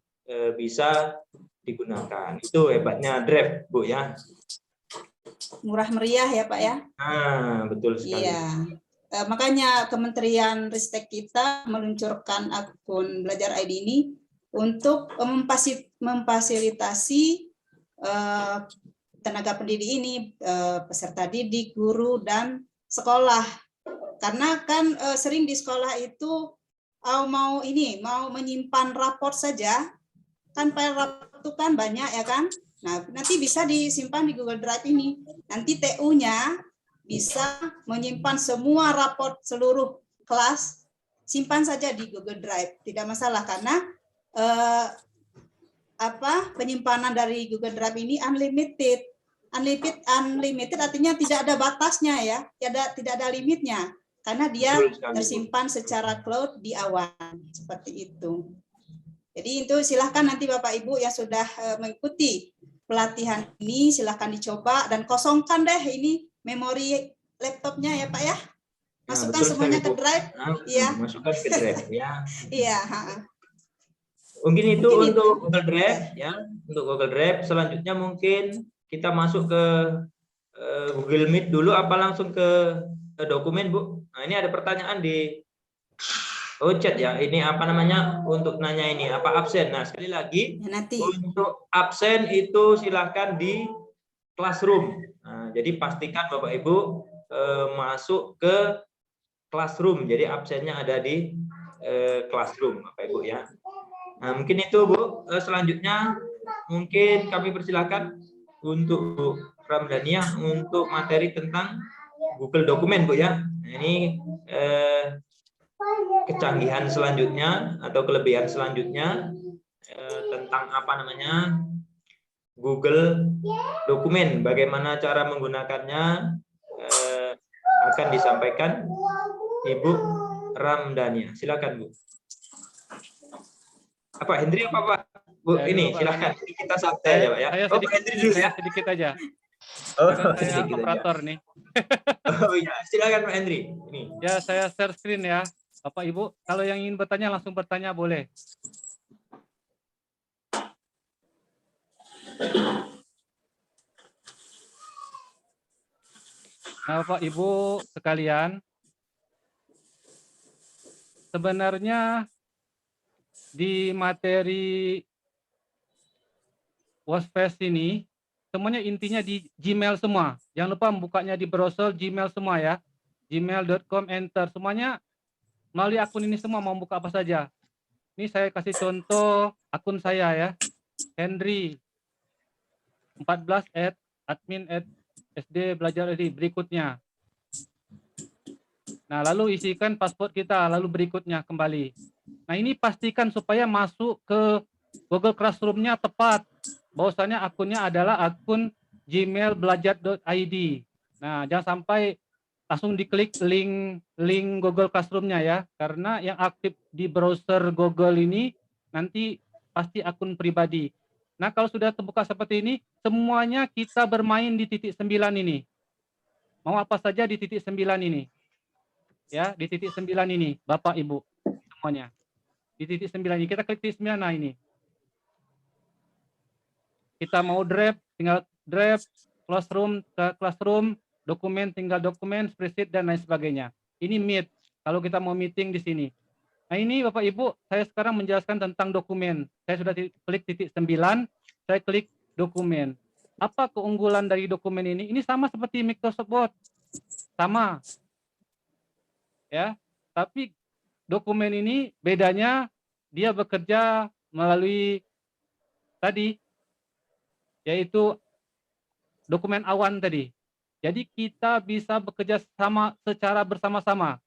bisa digunakan. Itu hebatnya Drive Bu ya. Murah meriah ya Pak ya. Nah, betul sekali. Iya. Makanya Kementerian Ristek kita meluncurkan akun Belajar ID ini untuk memfasilitasi tenaga pendidik ini, peserta didik, guru dan sekolah. Karena kan sering di sekolah itu mau menyimpan raport saja. Kan file raport itu kan banyak ya kan. Nah, nanti bisa disimpan di Google Drive ini. Nanti TU-nya bisa menyimpan semua raport seluruh kelas simpan saja di Google Drive, tidak masalah karena penyimpanan dari Google Drive ini unlimited. Unlimited artinya tidak ada batasnya ya, tidak ada limitnya karena dia tersimpan secara cloud di awan seperti itu. Jadi itu silahkan nanti Bapak Ibu yang sudah mengikuti pelatihan ini silahkan dicoba dan kosongkan deh ini memori laptopnya ya Pak ya. Masukkan semuanya ke drive. Iya. Masukkan ke drive ya. Iya. Mungkin itu untuk Google Drive ya. Untuk Google Drive selanjutnya mungkin kita masuk ke Google Meet dulu apa langsung ke dokumen Bu? Nah ini ada pertanyaan di chat ya. Ini apa namanya untuk nanya ini apa absen? Nah sekali lagi ya, nanti. Untuk absen itu silahkan di Classroom. Nah, jadi pastikan Bapak Ibu masuk ke Classroom. Jadi absennya ada di Classroom Bapak Ibu ya. Nah mungkin itu Bu. Selanjutnya mungkin kami persilakan untuk Bu Ramdhaniah untuk materi tentang Google Dokumen Bu ya. Nah, ini kecanggihan selanjutnya atau kelebihan selanjutnya tentang apa namanya Google Dokumen, bagaimana cara menggunakannya akan disampaikan Ibu Ramdhaniah. Silakan Bu. Apa Hendri apa Pak? Bu ini silakan kita santai aja Pak ya. Saya sedikit, Hendri dulu ya. Sedikit aja. Oh, Saya operator nih. Oh iya, silakan Pak Hendri. Ini. Ya, saya share screen ya. Bapak Ibu, kalau yang ingin bertanya langsung bertanya boleh. Nah, Bapak Ibu sekalian, sebenarnya di materi WordPress ini semuanya intinya di Gmail semua. Jangan lupa membukanya di browser Gmail semua ya. Gmail.com enter semuanya melalui akun ini semua mau buka apa saja. Ini saya kasih contoh akun saya ya. Henry 14 @admin@sdbelajar.id berikutnya. Nah, lalu isikan password kita, lalu berikutnya kembali. Nah, ini pastikan supaya masuk ke Google Classroom-nya tepat. Bahwasanya akunnya adalah akun gmail.belajar.id. Nah, jangan sampai langsung diklik link Google Classroom-nya ya, karena yang aktif di browser Google ini nanti pasti akun pribadi. Nah, kalau sudah terbuka seperti ini, semuanya kita bermain di titik 9 ini. Mau apa saja di titik 9 ini. Ya, di titik 9 ini, Bapak Ibu semuanya. Di titik 9 ini kita klik titik 9 nah ini. Kita mau drive, tinggal drive, classroom ke classroom, dokumen tinggal dokumen, spreadsheet dan lain sebagainya. Ini Meet. Kalau kita mau meeting di sini. Nah, ini Bapak Ibu, saya sekarang menjelaskan tentang dokumen. Saya sudah klik titik 9, saya klik dokumen. Apa keunggulan dari dokumen ini? Ini sama seperti Microsoft Word. Sama. Ya, tapi dokumen ini bedanya dia bekerja melalui tadi yaitu dokumen awan tadi. Jadi kita bisa bekerja sama secara bersama-sama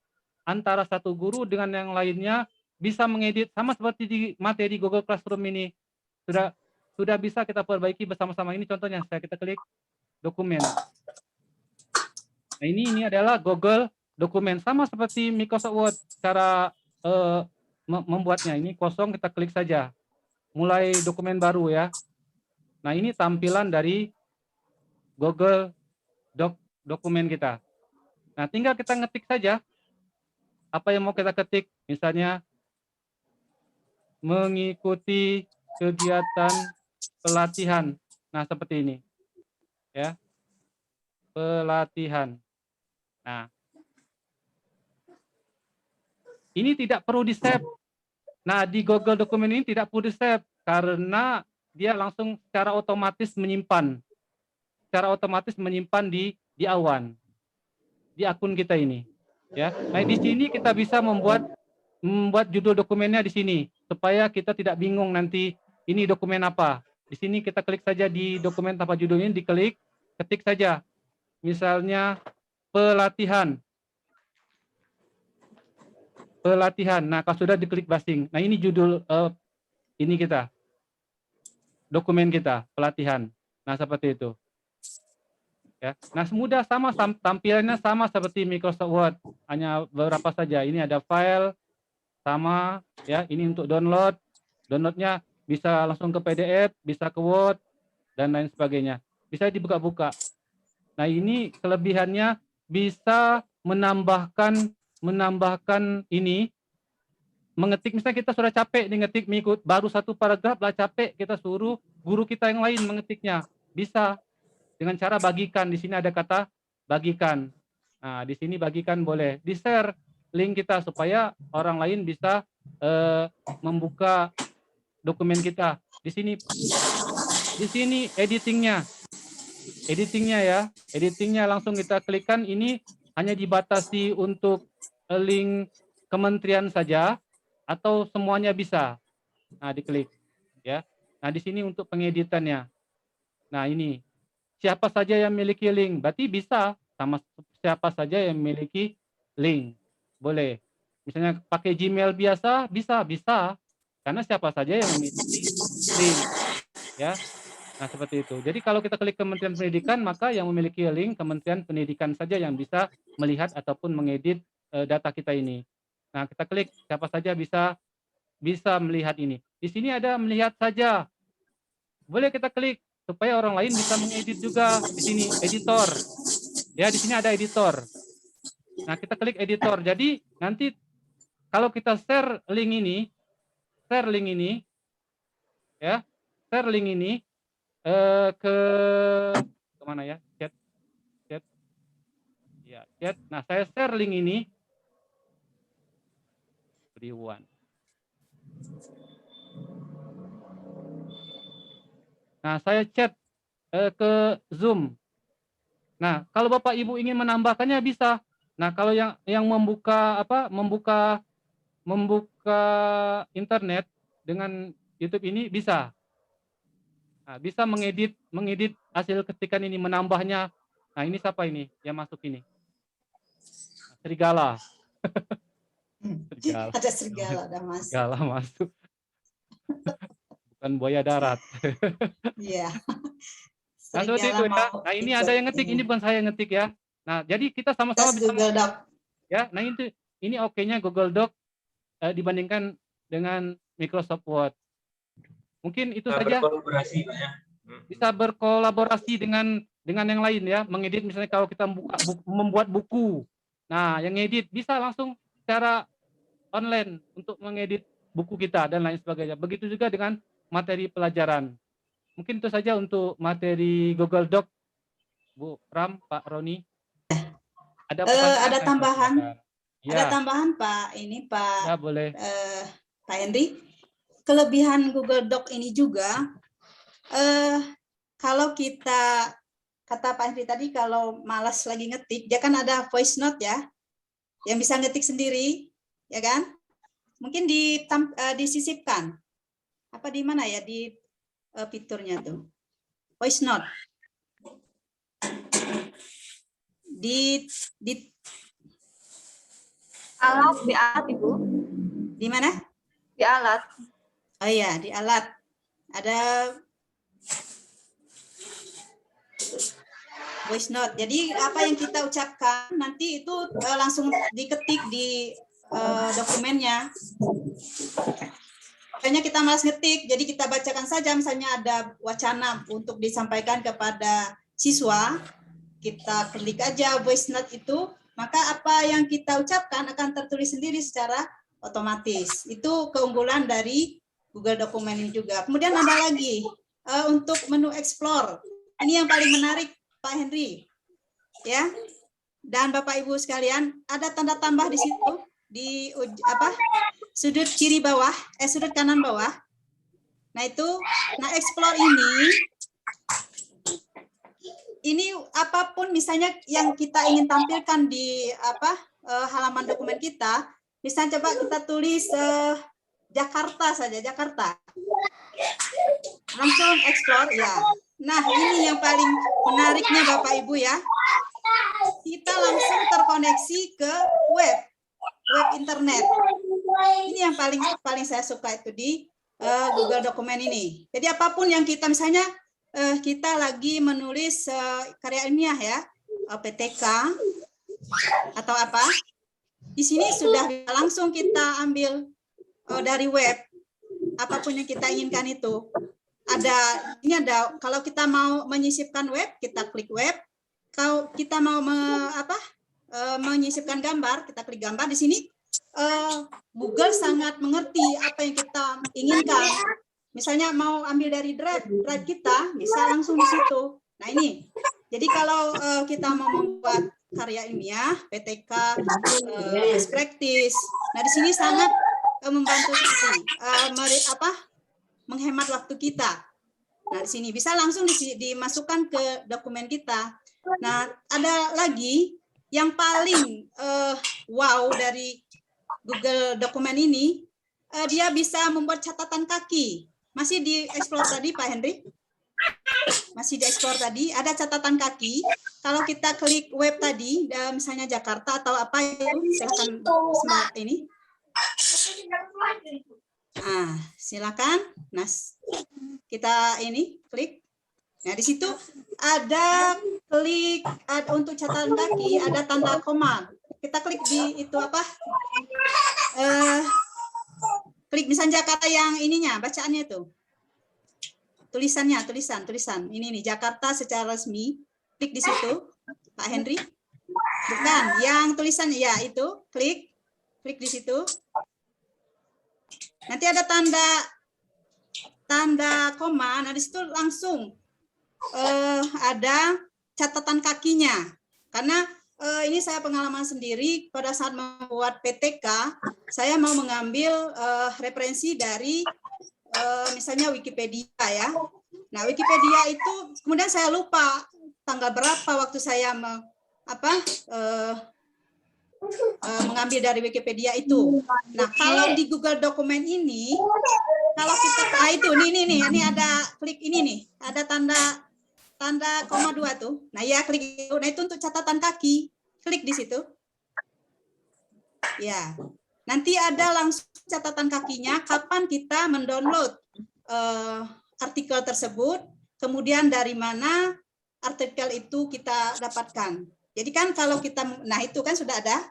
antara satu guru dengan yang lainnya, bisa mengedit sama seperti di materi Google Classroom ini. Sudah bisa kita perbaiki bersama-sama. Ini contohnya, kita klik dokumen. Nah, ini adalah Google Dokumen sama seperti Microsoft Word. Cara membuatnya ini kosong, kita klik saja. Mulai dokumen baru ya. Nah, ini tampilan dari Google Dokumen kita. Nah, tinggal kita ngetik saja apa yang mau kita ketik. Misalnya mengikuti kegiatan pelatihan. Nah, seperti ini. Ya. Pelatihan. Nah, ini tidak perlu di-save. Nah, di Google Dokumen ini tidak perlu di-save karena dia langsung secara otomatis menyimpan. Secara otomatis menyimpan di awan. Di akun kita ini. Ya. Nah, di sini kita bisa membuat judul dokumennya di sini supaya kita tidak bingung nanti ini dokumen apa. Di sini kita klik saja di dokumen tanpa judulnya, diklik, ketik saja. Misalnya pelatihan. pelatihan. Nah, kalau sudah diklik basing. Nah, ini judul ini kita. Dokumen kita, pelatihan. Nah, seperti itu. Ya. Nah, mudah sama tampilannya sama seperti Microsoft Word, hanya beberapa saja. Ini ada file sama ya, ini untuk download. Downloadnya bisa langsung ke PDF, bisa ke Word dan lain sebagainya. Bisa dibuka-buka. Nah, ini kelebihannya bisa menambahkan ini, mengetik, misalnya kita sudah capek nih ngetik mengikut baru satu paragraf lah capek, kita suruh guru kita yang lain mengetiknya. Bisa dengan cara bagikan. Di sini ada kata bagikan. Nah, di sini bagikan boleh. Di-share link kita supaya orang lain bisa membuka dokumen kita. Di sini editingnya. Editingnya ya. Editingnya langsung kita klikkan. Ini hanya dibatasi untuk link kementerian saja atau semuanya bisa. Nah, diklik ya. Nah, di sini untuk pengeditannya. Nah, ini siapa saja yang memiliki link, berarti bisa sama siapa saja yang memiliki link. Boleh. Misalnya pakai Gmail biasa, bisa. Karena siapa saja yang memiliki link. Ya. Nah, seperti itu. Jadi kalau kita klik Kementerian Pendidikan, maka yang memiliki link Kementerian Pendidikan saja yang bisa melihat ataupun mengedit data kita ini. Nah, kita klik siapa saja bisa melihat ini. Di sini ada melihat saja. Boleh kita klik supaya orang lain bisa mengedit juga. Di sini editor. Ya, di sini ada editor. Nah, kita klik editor. Jadi nanti kalau kita share link ini ya, share link ini ke mana ya? Chat. Ya, chat. Nah, saya share link ini. Riwan. Nah, saya chat ke Zoom. Nah, kalau Bapak Ibu ingin menambahkannya bisa. Nah, kalau yang membuka internet dengan YouTube ini bisa. Nah, bisa mengedit hasil ketikan ini, menambahnya. Nah, ini siapa ini yang masuk ini? Serigala. Serigala. Ada serigala ada masuk. Serigala masuk. Bukan buaya darat. Iya. Nah, seperti itu ya. Nah, ini ada yang ngetik, ini bukan saya yang ngetik ya. Nah, jadi kita sama-sama bisa Google Doc. Ya. Nah, ini oke-nya Google Doc dibandingkan dengan Microsoft Word. Mungkin itu saja. Berkolaborasi, Pak, ya. Bisa berkolaborasi dengan yang lain ya, mengedit misalnya kalau kita membuat buku. Nah, yang ngedit bisa langsung secara online untuk mengedit buku kita dan lain sebagainya. Begitu juga dengan materi pelajaran. Mungkin itu saja untuk materi Google Doc, Bu Ram, Pak Roni. Ada tambahan? Ya. Ada tambahan Pak, ini Pak. Ya, boleh. Pak Henry. Kelebihan Google Doc ini juga, kalau kita, kata Pak Henry tadi, kalau malas lagi ngetik, dia kan ada voice note ya, yang bisa ngetik sendiri, ya kan? Mungkin disisipkan. Apa di mana ya, di fiturnya tuh? Voice note. Di alat Ibu. Di mana? Di alat. Oh iya, di alat. Ada voice note. Jadi apa yang kita ucapkan nanti itu langsung diketik di dokumennya. Makanya kita malas ngetik, jadi kita bacakan saja. Misalnya ada wacana untuk disampaikan kepada siswa, kita klik aja voice note itu, maka apa yang kita ucapkan akan tertulis sendiri secara otomatis. Itu keunggulan dari Google Dokumen ini juga. Kemudian ada lagi untuk menu explore. Ini yang paling menarik, Pak Henry. Ya. Dan Bapak Ibu sekalian, ada tanda tambah di situ di sudut kiri bawah, sudut kanan bawah. Nah, itu explore ini apapun misalnya yang kita ingin tampilkan di halaman dokumen kita, misalnya coba kita tulis Jakarta saja, Jakarta. Langsung explore ya. Nah, ini yang paling menariknya Bapak Ibu ya. Kita langsung terkoneksi ke web. web internet. Ini yang paling saya suka itu di Google Dokumen ini. Jadi apapun yang kita misalnya kita lagi menulis karya ilmiah ya, PTK atau apa, di sini sudah langsung kita ambil dari web, apapun yang kita inginkan itu. Ini ada, kalau kita mau menyisipkan web, kita klik web. Kalau kita mau menyisipkan gambar, kita klik gambar. Di sini Google sangat mengerti apa yang kita inginkan. Misalnya mau ambil dari drive kita, bisa langsung di situ. Nah ini, jadi kalau kita mau membuat karya ilmiah, PTK, best practice, nah di sini sangat membantu sekali, menghemat waktu kita. Nah di sini bisa langsung dimasukkan ke dokumen kita. Nah ada lagi yang paling wow dari Google Dokumen ini, dia bisa membuat catatan kaki. Masih dieksplor tadi Pak Henry? Masih dieksplor tadi, ada catatan kaki. Kalau kita klik web tadi, misalnya Jakarta atau apa itu, silakan smart ini. Silakan. Nah, kita ini klik. Nah, di situ ada klik untuk catatan kaki, ada tanda koma. Kita klik di itu apa? Klik misalnya Jakarta yang ininya, bacaannya itu. Tulisan. Ini nih Jakarta secara resmi. Klik di situ, Pak Henry. Bukan, yang tulisannya ya itu, klik di situ. Nanti ada tanda koma, nah di situ langsung ada catatan kakinya. Karena ini saya pengalaman sendiri pada saat membuat PTK, saya mau mengambil referensi dari misalnya Wikipedia ya. Nah, Wikipedia itu kemudian saya lupa tanggal berapa waktu saya mengambil dari Wikipedia itu. Nah, kalau di Google Dokumen ini, kalau kita ini ada klik ini nih, ada tanda koma 2 tuh. Nah, ya klik itu. Nah, itu untuk catatan kaki. Klik di situ. Ya. Nanti ada langsung catatan kakinya kapan kita mendownload artikel tersebut, kemudian dari mana artikel itu kita dapatkan. Jadi kan kalau kita, nah itu kan sudah ada.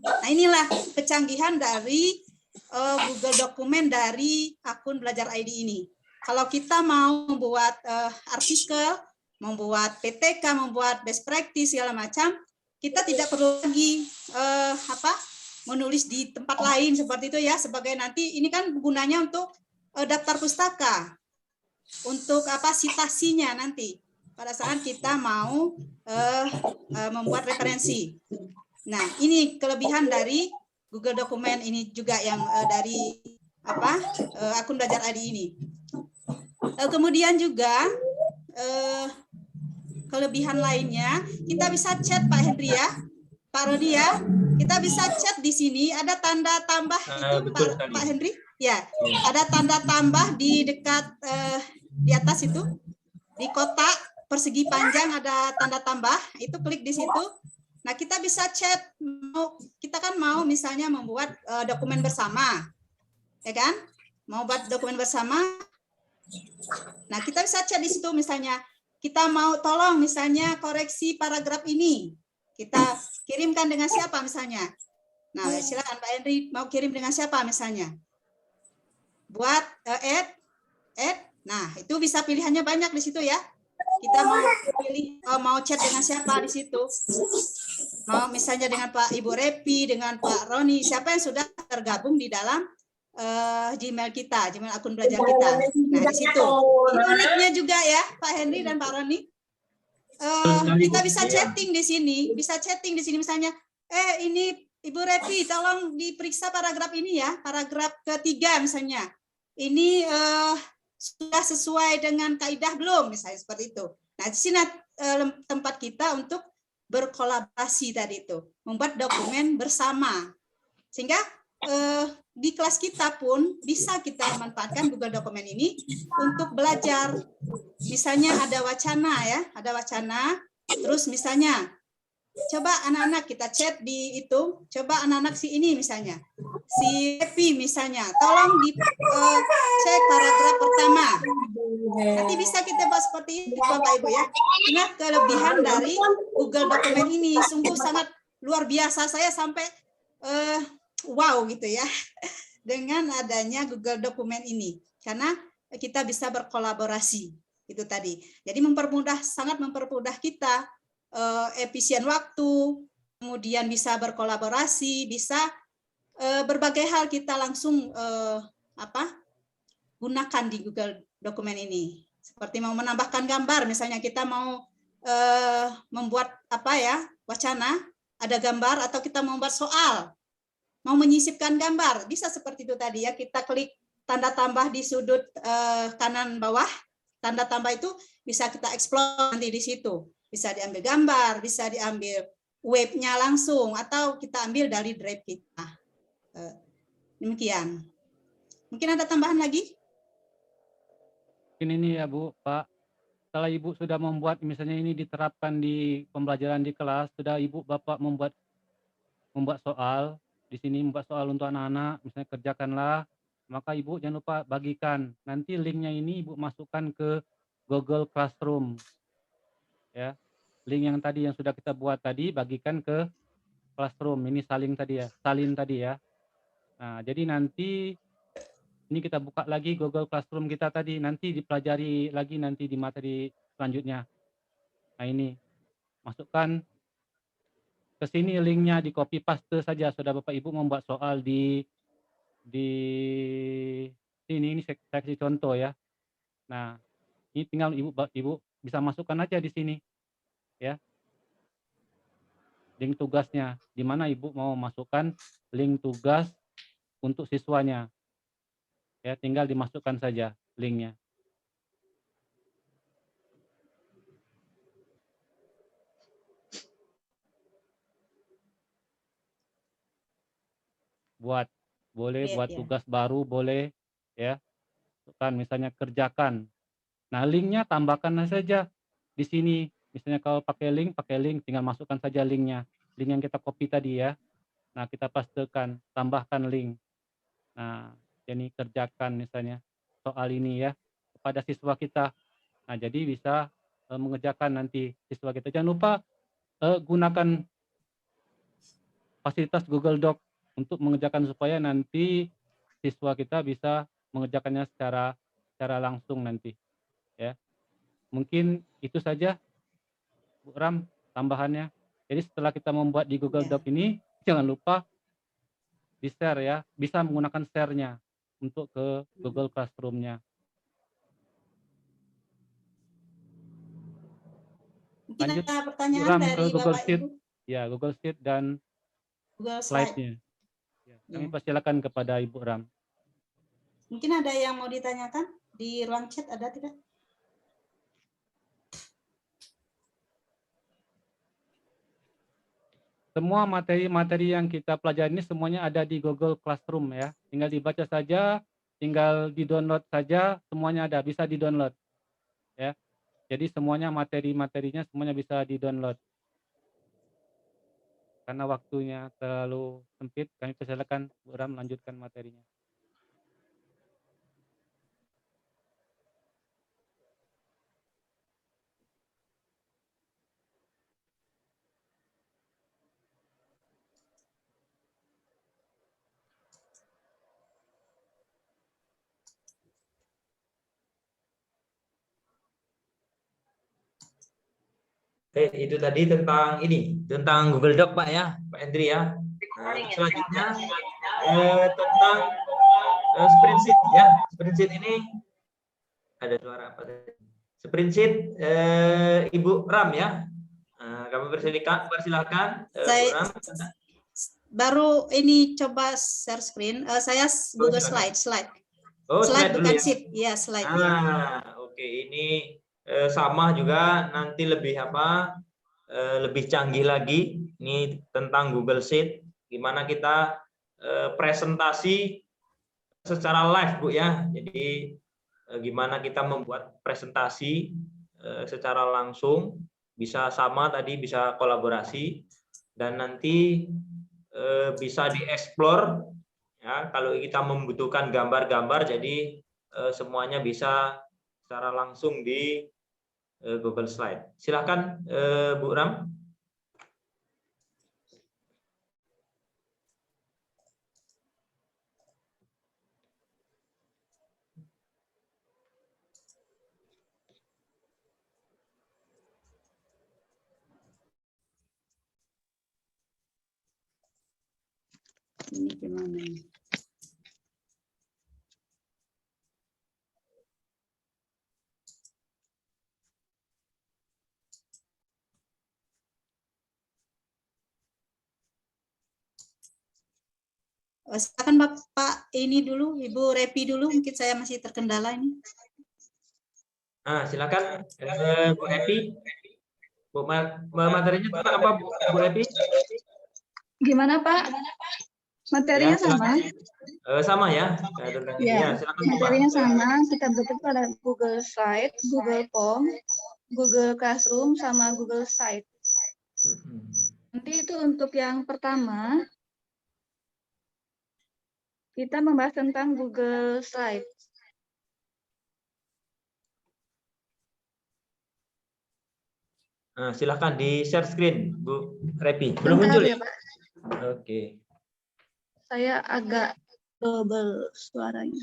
Nah inilah kecanggihan dari Google Dokumen dari akun Belajar ID ini. Kalau kita mau membuat artikel, membuat PTK, membuat best practice segala macam, kita tidak perlu lagi menulis di tempat lain seperti itu ya, sebagai nanti ini kan gunanya untuk daftar pustaka, untuk citasinya nanti pada saat kita mau membuat referensi. Nah ini kelebihan dari Google Dokumen ini juga yang dari akun Belajar ID ini. Kemudian juga kelebihan lainnya, kita bisa chat Pak Henry ya, Pak Roni ya, kita bisa chat di sini, ada tanda tambah itu Pak Henry, ya, ada tanda tambah di dekat di atas itu, di kotak persegi panjang ada tanda tambah, itu klik di situ. Nah kita bisa chat, kita kan mau misalnya membuat dokumen bersama, ya kan? Mau buat dokumen bersama, nah kita bisa chat di situ misalnya, kita mau tolong misalnya koreksi paragraf ini. Kita kirimkan dengan siapa misalnya? Nah, silakan Pak Henry mau kirim dengan siapa misalnya? Buat nah, itu bisa pilihannya banyak di situ ya. Kita mau pilih mau chat dengan siapa di situ. Mau misalnya dengan Pak Ibu Repi, dengan Pak Roni, siapa yang sudah tergabung di dalam Gmail kita, Gmail akun belajar kita. Nah, di situ. Ini uniknya juga ya, Pak Henry dan Pak Roni. Kita bisa chatting di sini, misalnya, ini Ibu Repi, tolong diperiksa paragraf ini ya, paragraf ketiga misalnya. Ini sudah sesuai dengan kaidah belum, misalnya seperti itu. Nah, di sini tempat kita untuk berkolaborasi tadi itu, membuat dokumen bersama, sehingga di kelas kita pun bisa kita manfaatkan Google Dokumen ini untuk belajar. Misalnya ada wacana ya, terus misalnya coba anak-anak kita chat di itu, coba anak-anak si ini misalnya, si Epi misalnya, tolong cek paragraf pertama. Nanti bisa kita buat seperti itu Bapak Ibu ya. Ini kelebihan dari Google Dokumen ini, sungguh sangat luar biasa. Saya sampai wow gitu ya dengan adanya Google Dokumen ini, karena kita bisa berkolaborasi itu tadi. Jadi sangat mempermudah kita, efisien waktu, kemudian bisa berkolaborasi, bisa berbagai hal kita langsung gunakan di Google Dokumen ini. Seperti mau menambahkan gambar, misalnya kita mau membuat wacana, ada gambar, atau kita mau membuat soal, mau menyisipkan gambar, bisa seperti itu tadi ya. Kita klik tanda tambah di sudut kanan bawah, tanda tambah itu bisa kita explore nanti di situ. Bisa diambil gambar, bisa diambil webnya langsung, atau kita ambil dari drive kita. Demikian. Mungkin ada tambahan lagi? Ini ya Bu, Pak. Setelah Ibu sudah membuat, misalnya ini diterapkan di pembelajaran di kelas, sudah Ibu Bapak membuat soal, di sini membuat soal untuk anak-anak, misalnya kerjakanlah, maka Ibu jangan lupa bagikan. Nanti linknya ini Ibu masukkan ke Google Classroom. Ya, link yang tadi yang sudah kita buat tadi bagikan ke Classroom. Ini salin tadi ya. Nah, jadi nanti ini kita buka lagi Google Classroom kita tadi, nanti dipelajari lagi nanti di materi selanjutnya. Nah, ini masukkan ke sini linknya, di copy paste saja. Sudah Bapak Ibu membuat soal di sini, ini saya kasih contoh ya. Nah, ini tinggal Ibu bisa masukkan aja di sini. Ya, link tugasnya, di mana Ibu mau masukkan link tugas untuk siswanya, ya tinggal dimasukkan saja linknya. Boleh buat tugas baru, boleh ya, kan misalnya kerjakan. Nah, linknya tambahkan saja di sini. Misalnya kalau pakai link, tinggal masukkan saja linknya. Link yang kita copy tadi ya. Nah, kita pastekan, tambahkan link. Nah, jadi kerjakan misalnya soal ini ya kepada siswa kita. Nah, jadi bisa mengerjakan nanti siswa kita. Jangan lupa gunakan fasilitas Google Doc untuk mengerjakan supaya nanti siswa kita bisa mengerjakannya secara langsung nanti. Ya, mungkin itu saja Bu Ram tambahannya. Jadi setelah kita membuat di Google Doc ini, jangan lupa di-share ya, bisa menggunakan share-nya untuk ke Google Classroom-nya. Mungkin Lanjut ada pertanyaan Ram dari ke Google Bapak Sheet. Ibu. Ya, Google Sheet dan Google slide-nya. Ya, kami persilakan kepada Ibu Ram. Mungkin ada yang mau ditanyakan di ruang chat, ada tidak? Semua materi-materi yang kita pelajari ini semuanya ada di Google Classroom ya. Tinggal dibaca saja, tinggal di-download saja, semuanya ada, bisa di-download. Ya. Jadi semuanya materi-materinya semuanya bisa di-download. Karena waktunya terlalu sempit, kami persilakan Bu Ram melanjutkan materinya. Itu tadi tentang Google Doc Pak ya, Pak Hendri ya. Selanjutnya tentang spreadsheet ya. Spreadsheet ini ada suara apa tadi? Spreadsheet Ibu Ram ya. Kami persilakan Saya Ram. baru ini coba share screen. Saya Google slide. Oh, slide bukan ya. sheet. Ya, slide. Oke, ini sama juga, nanti lebih lebih canggih lagi. Ini tentang Google Sheet, gimana kita presentasi secara live Bu ya. Jadi gimana kita membuat presentasi secara langsung bisa sama tadi, bisa kolaborasi, dan nanti bisa dieksplor ya, kalau kita membutuhkan gambar-gambar, jadi semuanya bisa secara langsung di Google Slide. Silakan Bu Ram. Ini gimana nih? Silakan Bapak ini dulu, Ibu Repi dulu, mungkin saya masih terkendala ini. Silakan Bu Repi. Bu, materinya tentang apa Bu Repi? Gimana Pak? Materinya Ya, sama? sama ya. Ya, Silakan Bu. materinya sama. Kita butuh pada Google Slide, Google Form, Google Classroom, sama Google Site. Nanti itu untuk yang pertama, kita membahas tentang Google Slide. Silakan di share screen, Bu Repi. Belum Bentar muncul ya ya? Pak. Oke. Saya agak double suaranya.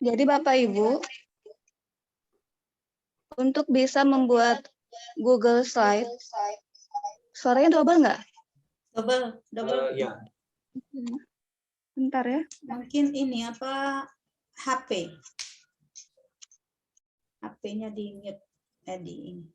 Jadi Bapak Ibu, untuk bisa membuat Google Slide, suaranya double nggak? Double. Ya. Bentar ya. Mungkin ini apa HP. HP-nya di mute di ini.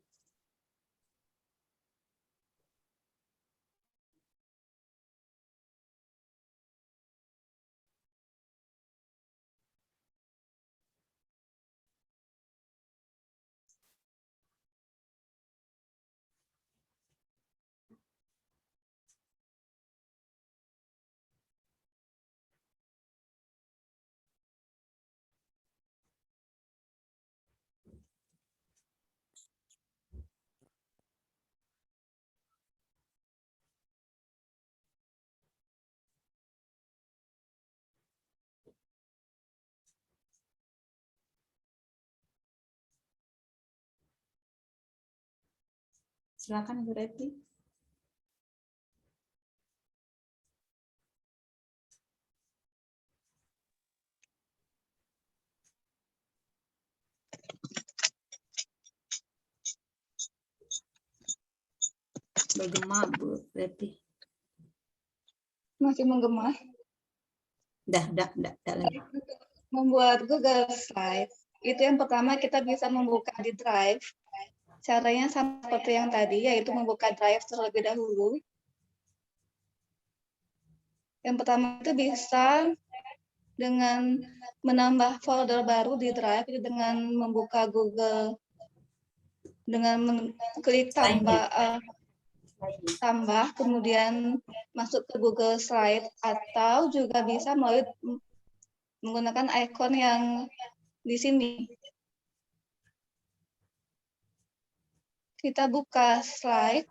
Silakan Ibu Repi. Bergema Bu Repi. Masih menggema. Dah lagi. Membuat Google Slide, itu yang pertama kita bisa membuka di Drive. Caranya sama seperti yang tadi, yaitu membuka Drive terlebih dahulu. Yang pertama itu bisa dengan menambah folder baru di Drive, dengan membuka Google, dengan mengklik tambah, kemudian masuk ke Google Slide, atau juga bisa melalui menggunakan ikon yang di sini. Kita buka slide.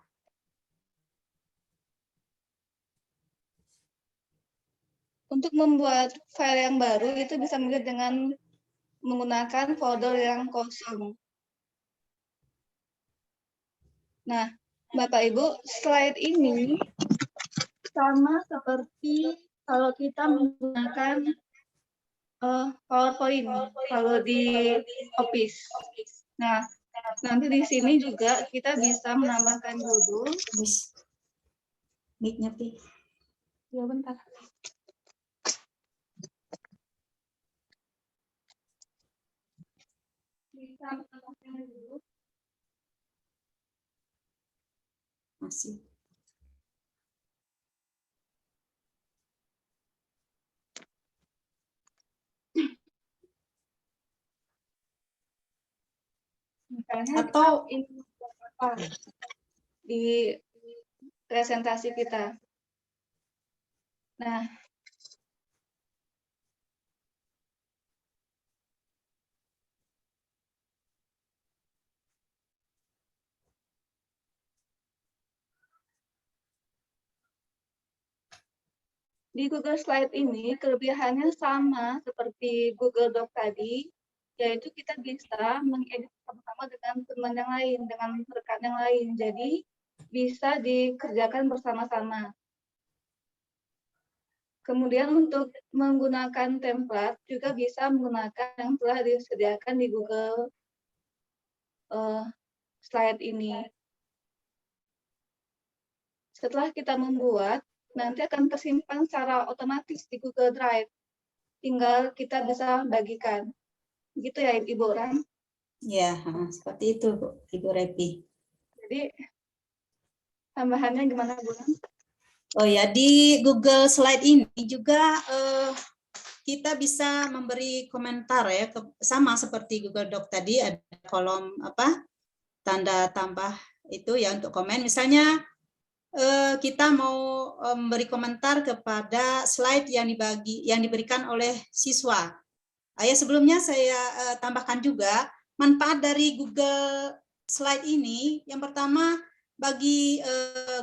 Untuk membuat file yang baru itu bisa dengan menggunakan folder yang kosong. Nah, Bapak Ibu, slide ini sama seperti kalau kita menggunakan PowerPoint kalau di Office. Nah, nanti di sini juga kita bisa menambahkan judul. Mic-nya Pi. Ya, bentar. Bisa menambahkan Masih. Misalnya Atau ini apa di presentasi kita. Nah, di Google Slide ini kelebihannya sama seperti Google Doc tadi, yaitu kita bisa mengedit sama-sama dengan teman yang lain, dengan rekan yang lain. Jadi bisa dikerjakan bersama-sama. Kemudian untuk menggunakan template juga bisa menggunakan yang telah disediakan di Google Slide ini. Setelah kita membuat, nanti akan tersimpan secara otomatis di Google Drive. Tinggal kita bisa bagikan. Gitu ya, Ibu Ran? ya, seperti itu, Ibu Repi. Jadi, tambahannya gimana, Bu Ran? Oh ya, di Google Slide ini juga kita bisa memberi komentar ya, sama seperti Google Doc tadi, ada kolom tanda tambah itu ya untuk komen. Misalnya kita mau memberi komentar kepada slide yang diberikan oleh siswa. Sebelumnya saya tambahkan juga manfaat dari Google Slide ini. Yang pertama, bagi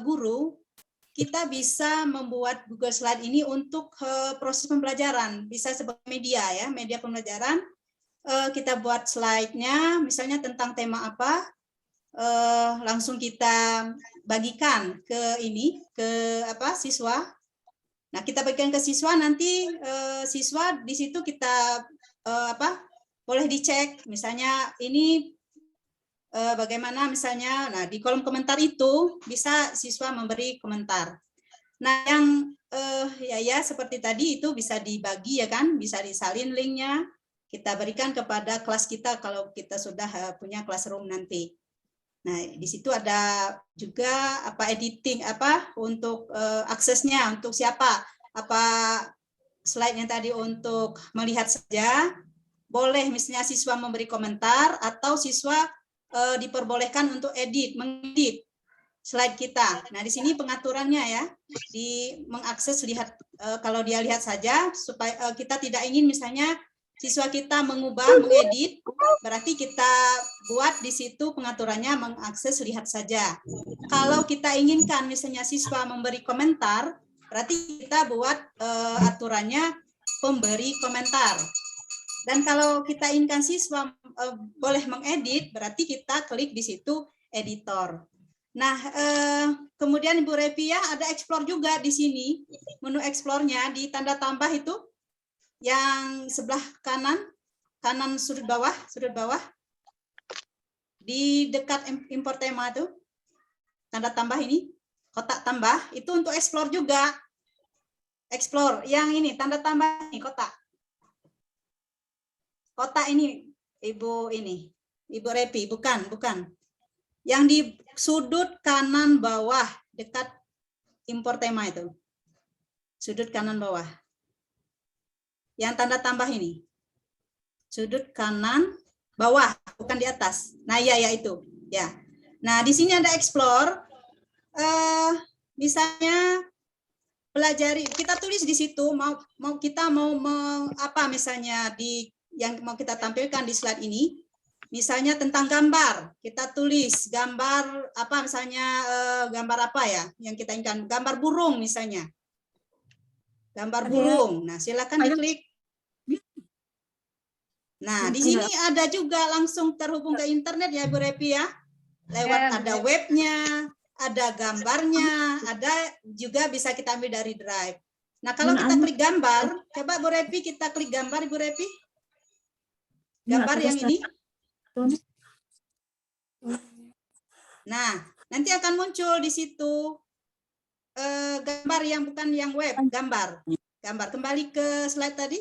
guru, kita bisa membuat Google Slide ini untuk proses pembelajaran, bisa sebagai media ya, media pembelajaran. Kita buat slide-nya, misalnya tentang tema apa, langsung kita bagikan ke siswa. Nah, kita bagikan ke siswa, nanti siswa di situ kita boleh dicek, misalnya ini bagaimana misalnya. Nah, di kolom komentar itu bisa siswa memberi komentar. Nah, yang ya seperti tadi itu bisa dibagi ya kan, bisa disalin linknya, kita berikan kepada kelas kita kalau kita sudah punya classroom nanti. Nah, di situ ada juga editing untuk aksesnya, untuk siapa, slide-nya tadi untuk melihat saja, boleh misalnya siswa memberi komentar atau siswa diperbolehkan untuk mengedit slide kita. Nah, di sini pengaturannya ya, mengakses lihat, kalau dia lihat saja, supaya kita tidak ingin misalnya siswa kita mengedit, berarti kita buat di situ pengaturannya mengakses lihat saja. Kalau kita inginkan misalnya siswa memberi komentar, berarti kita buat aturannya pemberi komentar. Dan kalau kita inginkan siswa boleh mengedit, berarti kita klik di situ editor. Nah, kemudian Ibu Repi ya, ada explore juga di sini, menu explore-nya di tanda tambah itu, yang sebelah kanan sudut bawah, di dekat import tema itu, tanda tambah ini, kotak tambah, itu untuk explore juga. Explore, yang ini, tanda tambah ini, kotak. Kotak ini, Ibu Repi, bukan. Yang di sudut kanan bawah, dekat import tema itu. Sudut kanan bawah. Yang tanda tambah ini. Sudut kanan bawah, bukan di atas. Nah, ya itu. Ya. Nah, di sini ada explore. Misalnya pelajari, kita tulis di situ kita mau misalnya yang mau kita tampilkan di slide ini. Misalnya tentang gambar, kita tulis gambar misalnya gambar apa ya yang kita inginkan, gambar burung misalnya. Gambar burung. Nah, silakan diklik. Nah, di sini ada juga langsung terhubung ke internet ya, Bu Repi ya. Lewat ada webnya, ada gambarnya, ada juga bisa kita ambil dari Drive. Nah, kalau kita klik gambar, coba Bu Repi kita klik gambar, Bu Repi. Gambar yang ini. Nah, nanti akan muncul di situ gambar yang bukan yang web, gambar. Kembali ke slide tadi.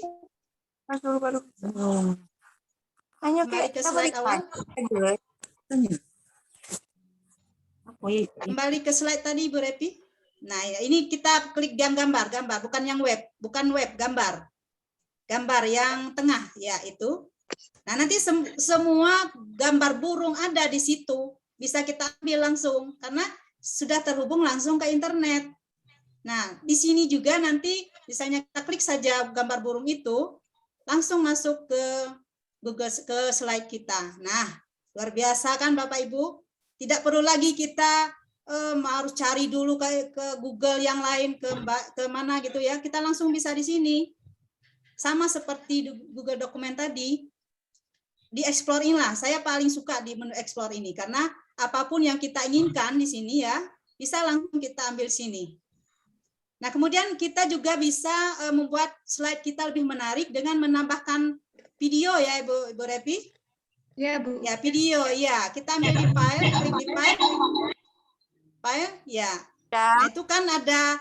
Kembali ke slide awal. Kembali ke slide tadi Ibu Repi. Nah, ya, ini kita klik yang gambar, bukan yang web, gambar. Gambar yang tengah, ya itu. Nah, nanti semua gambar burung ada di situ. Bisa kita ambil langsung, karena sudah terhubung langsung ke internet. Nah, di sini juga nanti misalnya kita klik saja gambar burung itu, langsung masuk ke Google, ke slide kita. Nah, luar biasa kan Bapak Ibu? Tidak perlu lagi kita harus cari dulu ke Google yang lain, ke mana gitu ya. Kita langsung bisa di sini. Sama seperti Google Dokumen tadi, di explore inilah. Saya paling suka di menu explore ini, karena apapun yang kita inginkan di sini ya, bisa langsung kita ambil sini. Nah, kemudian kita juga bisa membuat slide kita lebih menarik dengan menambahkan video ya Ibu Repi. Ya, Bu. Ya, video ya. Kita ambil di file, klik di file. File ya. Nah, itu kan ada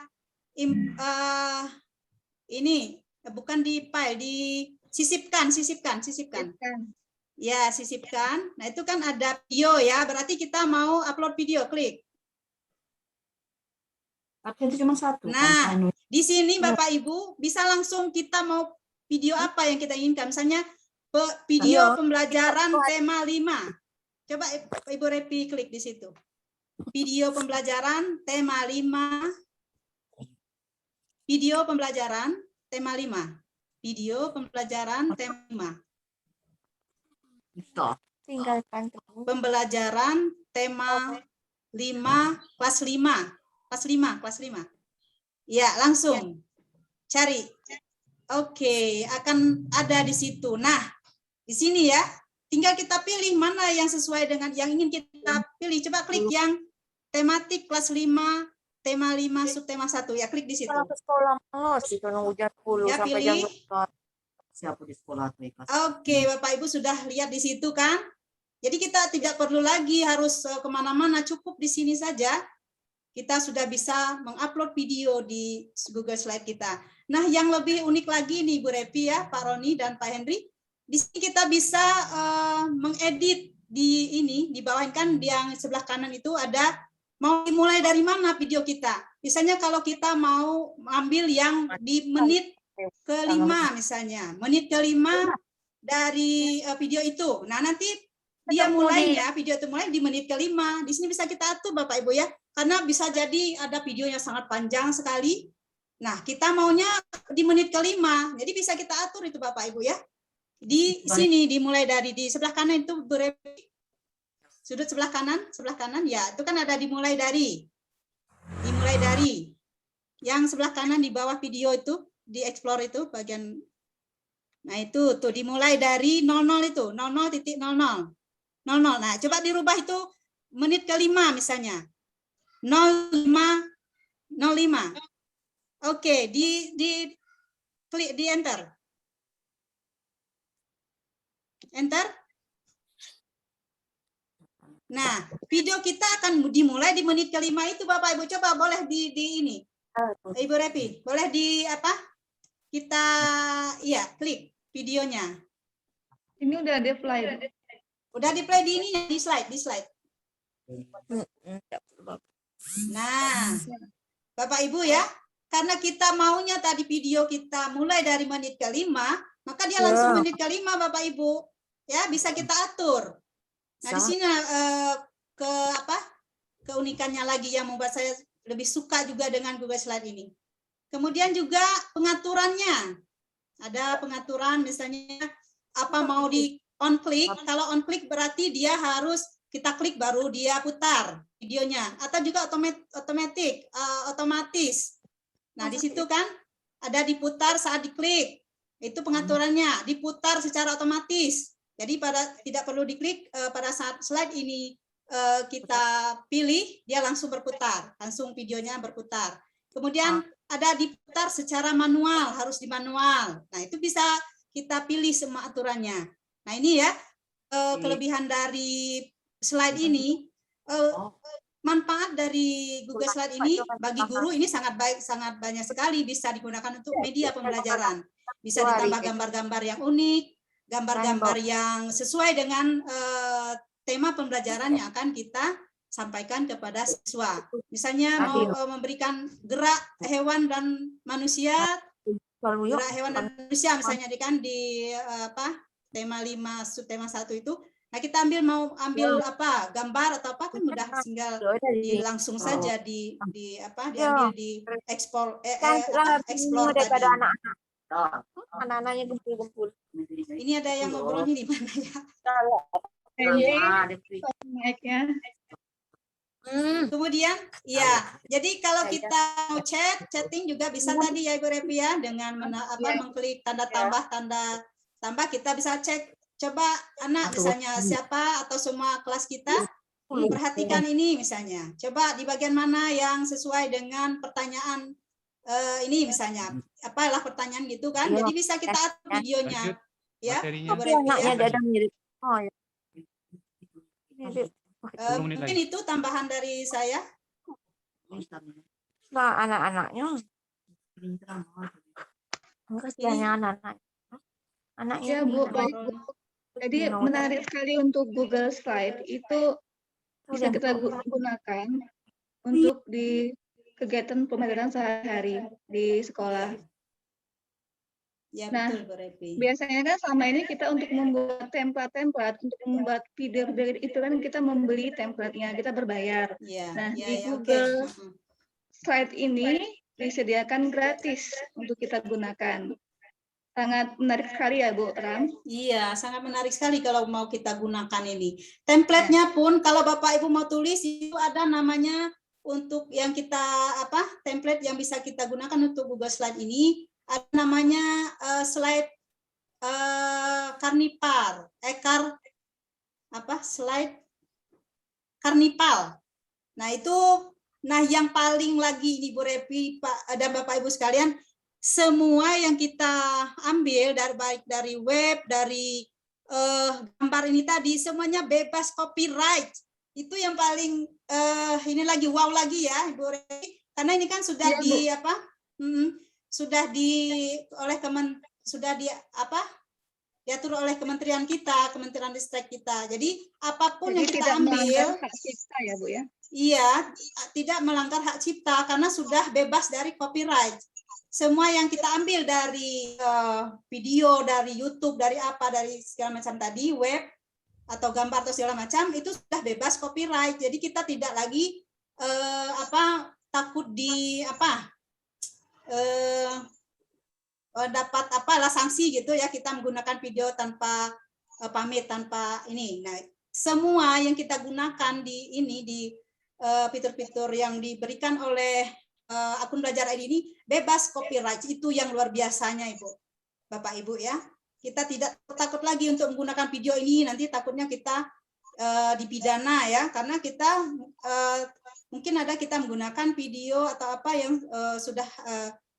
ini bukan di file, disisipkan. Ya, sisipkan. Nah, itu kan ada video ya. Berarti kita mau upload video, klik. Itu cuma satu. Nah, di sini Bapak Ibu bisa langsung kita mau video apa yang kita inginkan. Misalnya video pembelajaran tema 5. Coba Ibu Repi klik di situ. Video pembelajaran tema 5. Video pembelajaran tema 5. Video pembelajaran tema 5. Tinggalkan Pembelajaran tema 5 kelas 5. Kelas 5. Ya, langsung cari. Oke, akan ada di situ. Nah, di sini ya, tinggal kita pilih mana yang sesuai dengan yang ingin kita pilih. Coba klik yang tematik kelas 5, tema 5, subtema 1. Ya, klik di situ. Kalau ke sekolah malas itu nunggu jam 10 Ya, sampai pilih. jam 12. Siapa di sekolah tuh kelas. Oke, Bapak Ibu sudah lihat di situ kan? Jadi kita tidak perlu lagi harus kemana-mana, cukup di sini saja. Kita sudah bisa mengupload video di Google Slide kita. Nah, yang lebih unik lagi nih Bu Repi ya, Pak Roni dan Pak Henry, di sini kita bisa mengedit di ini, di bawah kan yang sebelah kanan itu ada mau dimulai dari mana video kita. Misalnya kalau kita mau ambil yang di menit ke-5 misalnya, menit ke-5 dari video itu. Nah, nanti dia mulainya, video itu mulai di menit ke-5. Di sini bisa kita atur Bapak Ibu ya. Karena bisa jadi ada video yang sangat panjang sekali. Nah, kita maunya di menit ke-5. Jadi bisa kita atur itu Bapak Ibu ya. Di sini dimulai dari di sebelah kanan itu sudut sebelah kanan ya, itu kan ada dimulai dari. Yang sebelah kanan di bawah video itu, di explore itu bagian. Nah, itu tuh dimulai dari 00 itu, 00.00. 00. Nah, coba dirubah itu menit ke-5 misalnya. 05. Oke, di klik di enter. Enter. Nah, video kita akan dimulai di menit ke-5 itu Bapak Ibu. Coba boleh di ini. Ibu Repi, boleh di apa? Kita iya, klik videonya. Ini udah di play. Udah di play di ininya, di slide. Nah, Bapak Ibu ya, karena kita maunya tadi video kita mulai dari menit ke-5, maka dia langsung menit ke-5 Bapak Ibu. Ya, bisa kita atur. Nah, di sini keunikannya lagi yang membuat saya lebih suka juga dengan Google Slide ini. Kemudian juga pengaturannya. Ada pengaturan misalnya apa mau di on click. Kalau on click berarti dia harus kita klik baru dia putar videonya, atau juga otomatis. Nah, di situ kan ada diputar saat diklik. Itu pengaturannya, diputar secara otomatis. Jadi tidak perlu diklik pada saat slide ini kita pilih, dia langsung berputar, langsung videonya berputar. Kemudian ada diputar secara manual, harus di manual. Nah, itu bisa kita pilih semua aturannya. Nah, ini ya kelebihan dari slide ini. Manfaat dari Google Slide ini bagi guru ini sangat baik, sangat banyak sekali, bisa digunakan untuk media pembelajaran. Bisa ditambah gambar-gambar yang unik, gambar-gambar yang sesuai dengan tema pembelajaran yang akan kita sampaikan kepada siswa. Misalnya mau memberikan gerak hewan dan manusia, gerak hewan dan manusia misalnya di tema 5 subtema 1 itu. Nah, kita mau ambil gambar atau apa kan mudah, tinggal langsung saja diambil di explore explore tadi. Anak-anaknya gempul-gempul. Ini ada yang ngobrol ini di mana ya? Kemudian, ya, jadi kalau kita mau chatting juga bisa tadi ya Ibu Repi ya, dengan mengklik tanda tambah kita bisa cek. Coba anak misalnya siapa atau semua kelas kita perhatikan ini misalnya. Coba di bagian mana yang sesuai dengan pertanyaan ini misalnya. Apalah pertanyaan gitu kan. Jadi bisa kita atur videonya. Ya, Ibu Repi ya. Oh, ya. Mungkin itu tambahan dari saya. Nah, anak-anaknya. Kasihannya anak-anak. Anaknya. Ya Bu, baik Bu. Jadi menarik sekali untuk Google Slide itu bisa kita gunakan untuk di kegiatan pembelajaran sehari-hari di sekolah. Ya, Nah, betul Bu Repi. biasanya kan selama ini kita untuk membuat template, untuk membuat video itu kan kita membeli template-nya, kita berbayar. Ya, Nah, ya, di ya, Google oke. Slide ini disediakan gratis untuk kita gunakan. Sangat menarik sekali ya Bu Ram. Iya, sangat menarik sekali kalau mau kita gunakan ini. Template-nya pun kalau Bapak Ibu mau tulis itu ada namanya untuk yang kita template yang bisa kita gunakan untuk Google Slide ini ada namanya slide Carnivore, slide Carnivore. Nah yang paling lagi ini Bu Repi Pak dan Bapak Ibu sekalian, semua yang kita ambil baik dari web, dari gambar ini tadi, semuanya bebas copyright. Itu yang paling ini lagi wow lagi ya, Ibu Repi, karena ini kan sudah ya, diatur oleh kementerian kita, Kementerian Ristek kita. Jadi apapun yang kita tidak ambil, melanggar hak cipta ya Bu ya. Iya, tidak melanggar hak cipta karena sudah bebas dari copyright. Semua yang kita ambil dari video, dari YouTube, dari segala macam tadi, web atau gambar atau segala macam itu sudah bebas copyright. Jadi kita tidak lagi takut dapat sanksi gitu ya, kita menggunakan video tanpa pamit, tanpa ini. Nah, semua yang kita gunakan di fitur-fitur yang diberikan oleh akun Belajar ID ini bebas copyright. Itu yang luar biasanya Ibu, Bapak Ibu ya. Kita tidak takut lagi untuk menggunakan video ini, nanti takutnya kita dipidana ya, karena kita mungkin kita menggunakan video atau apa yang sudah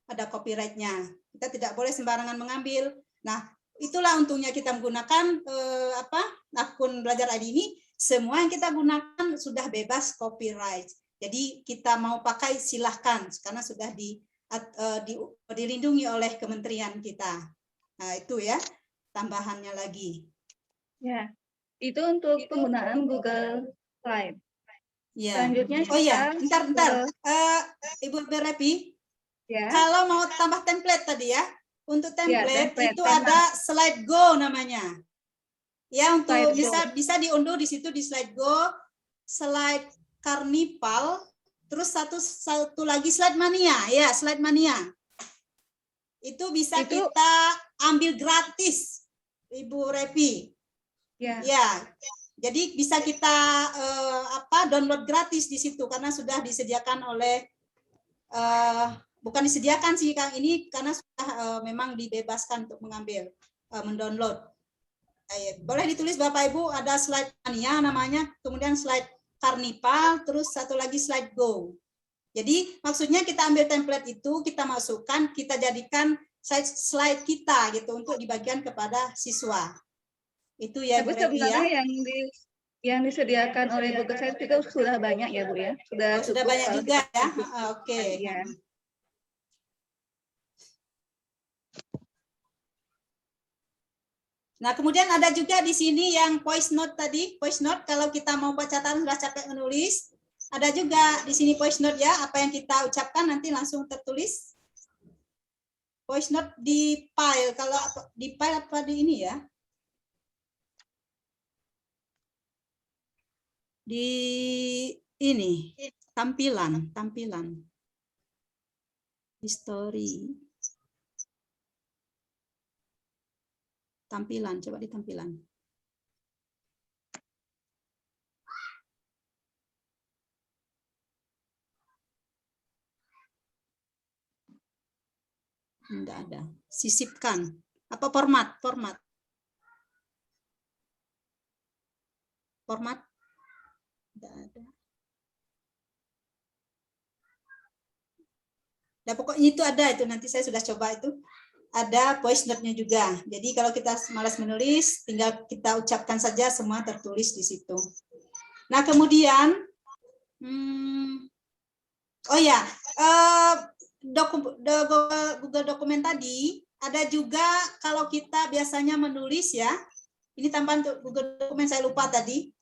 ada copyright-nya. Kita tidak boleh sembarangan mengambil. Nah, itulah untungnya kita menggunakan akun Belajar ID ini. Semua yang kita gunakan sudah bebas copyright. Jadi kita mau pakai silahkan karena sudah dilindungi oleh kementerian kita. Nah, itu ya tambahannya lagi. Ya, itu untuk penggunaan Google Slide. Ya. Selanjutnya Oh ya, bentar. Ibu Repi, ya. Kalau mau tambah template tadi ya, untuk template itu tema. ada Slide Go namanya. Ya, untuk Slide bisa diunduh di situ di Slide Go, Slide Carnival, terus satu lagi Slide Mania. Ya, Slide Mania. Itu bisa kita ambil gratis, Ibu Repi. Ya. Ya. Jadi bisa kita download gratis di situ karena sudah disediakan oleh bukan disediakan sih Kang ini karena sudah memang dibebaskan untuk mengambil mendownload. Boleh ditulis Bapak Ibu, ada Slide Mania namanya, kemudian Slide Carnival, terus satu lagi Slide Go. Jadi maksudnya kita ambil template itu, kita masukkan, kita jadikan slide kita gitu untuk dibagikan kepada siswa. Itu ya Bu Repi ya. Sebenarnya yang disediakan oleh Google Slide itu sudah banyak ya Bu ya. Sudah banyak juga ya. Oke. Ya. Nah, kemudian ada juga di sini yang voice note tadi. Voice note kalau kita mau buat catatan sudah capek menulis, ada juga di sini voice note ya, apa yang kita ucapkan nanti langsung tertulis. Voice note di file, kalau di file apa di ini ya? Di ini, tampilan. History. Tampilan, coba di tampilan. Enggak ada. Sisipkan. Apa format? Format. Enggak ada. Nah, pokoknya itu ada itu, nanti saya sudah coba itu. Ada voice note-nya juga. Jadi kalau kita malas menulis, tinggal kita ucapkan saja, semua tertulis di situ. Nah, kemudian oh ya, Google Dokumen tadi ada juga kalau kita biasanya menulis ya. Ini tambahan untuk Google Dokumen, saya lupa tadi.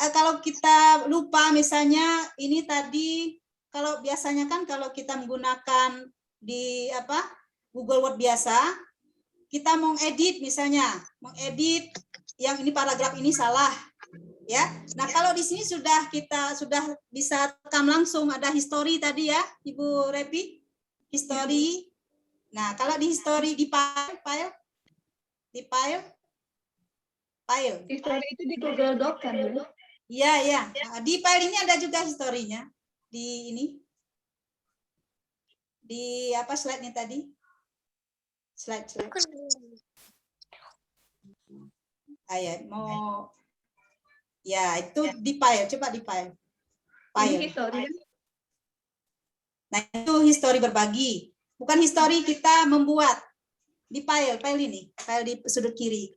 Kalau kita lupa misalnya ini tadi, kalau biasanya kan kalau kita menggunakan di Google Word biasa, kita mau edit misalnya, mengedit yang ini paragraf ini salah, ya. Nah, kalau di sini kita sudah bisa rekam langsung, ada history tadi ya, Ibu Repi, history. Nah, kalau di history di file. History itu di Google Doc kan, Bu? Iya. Nah, di file ini ada juga historinya. Di ini. Di apa slide-nya tadi? Slide. Mau ya itu di file, coba di file. Ini history. Nah, itu history berbagi. Bukan history kita membuat. Di file ini, file di sudut kiri.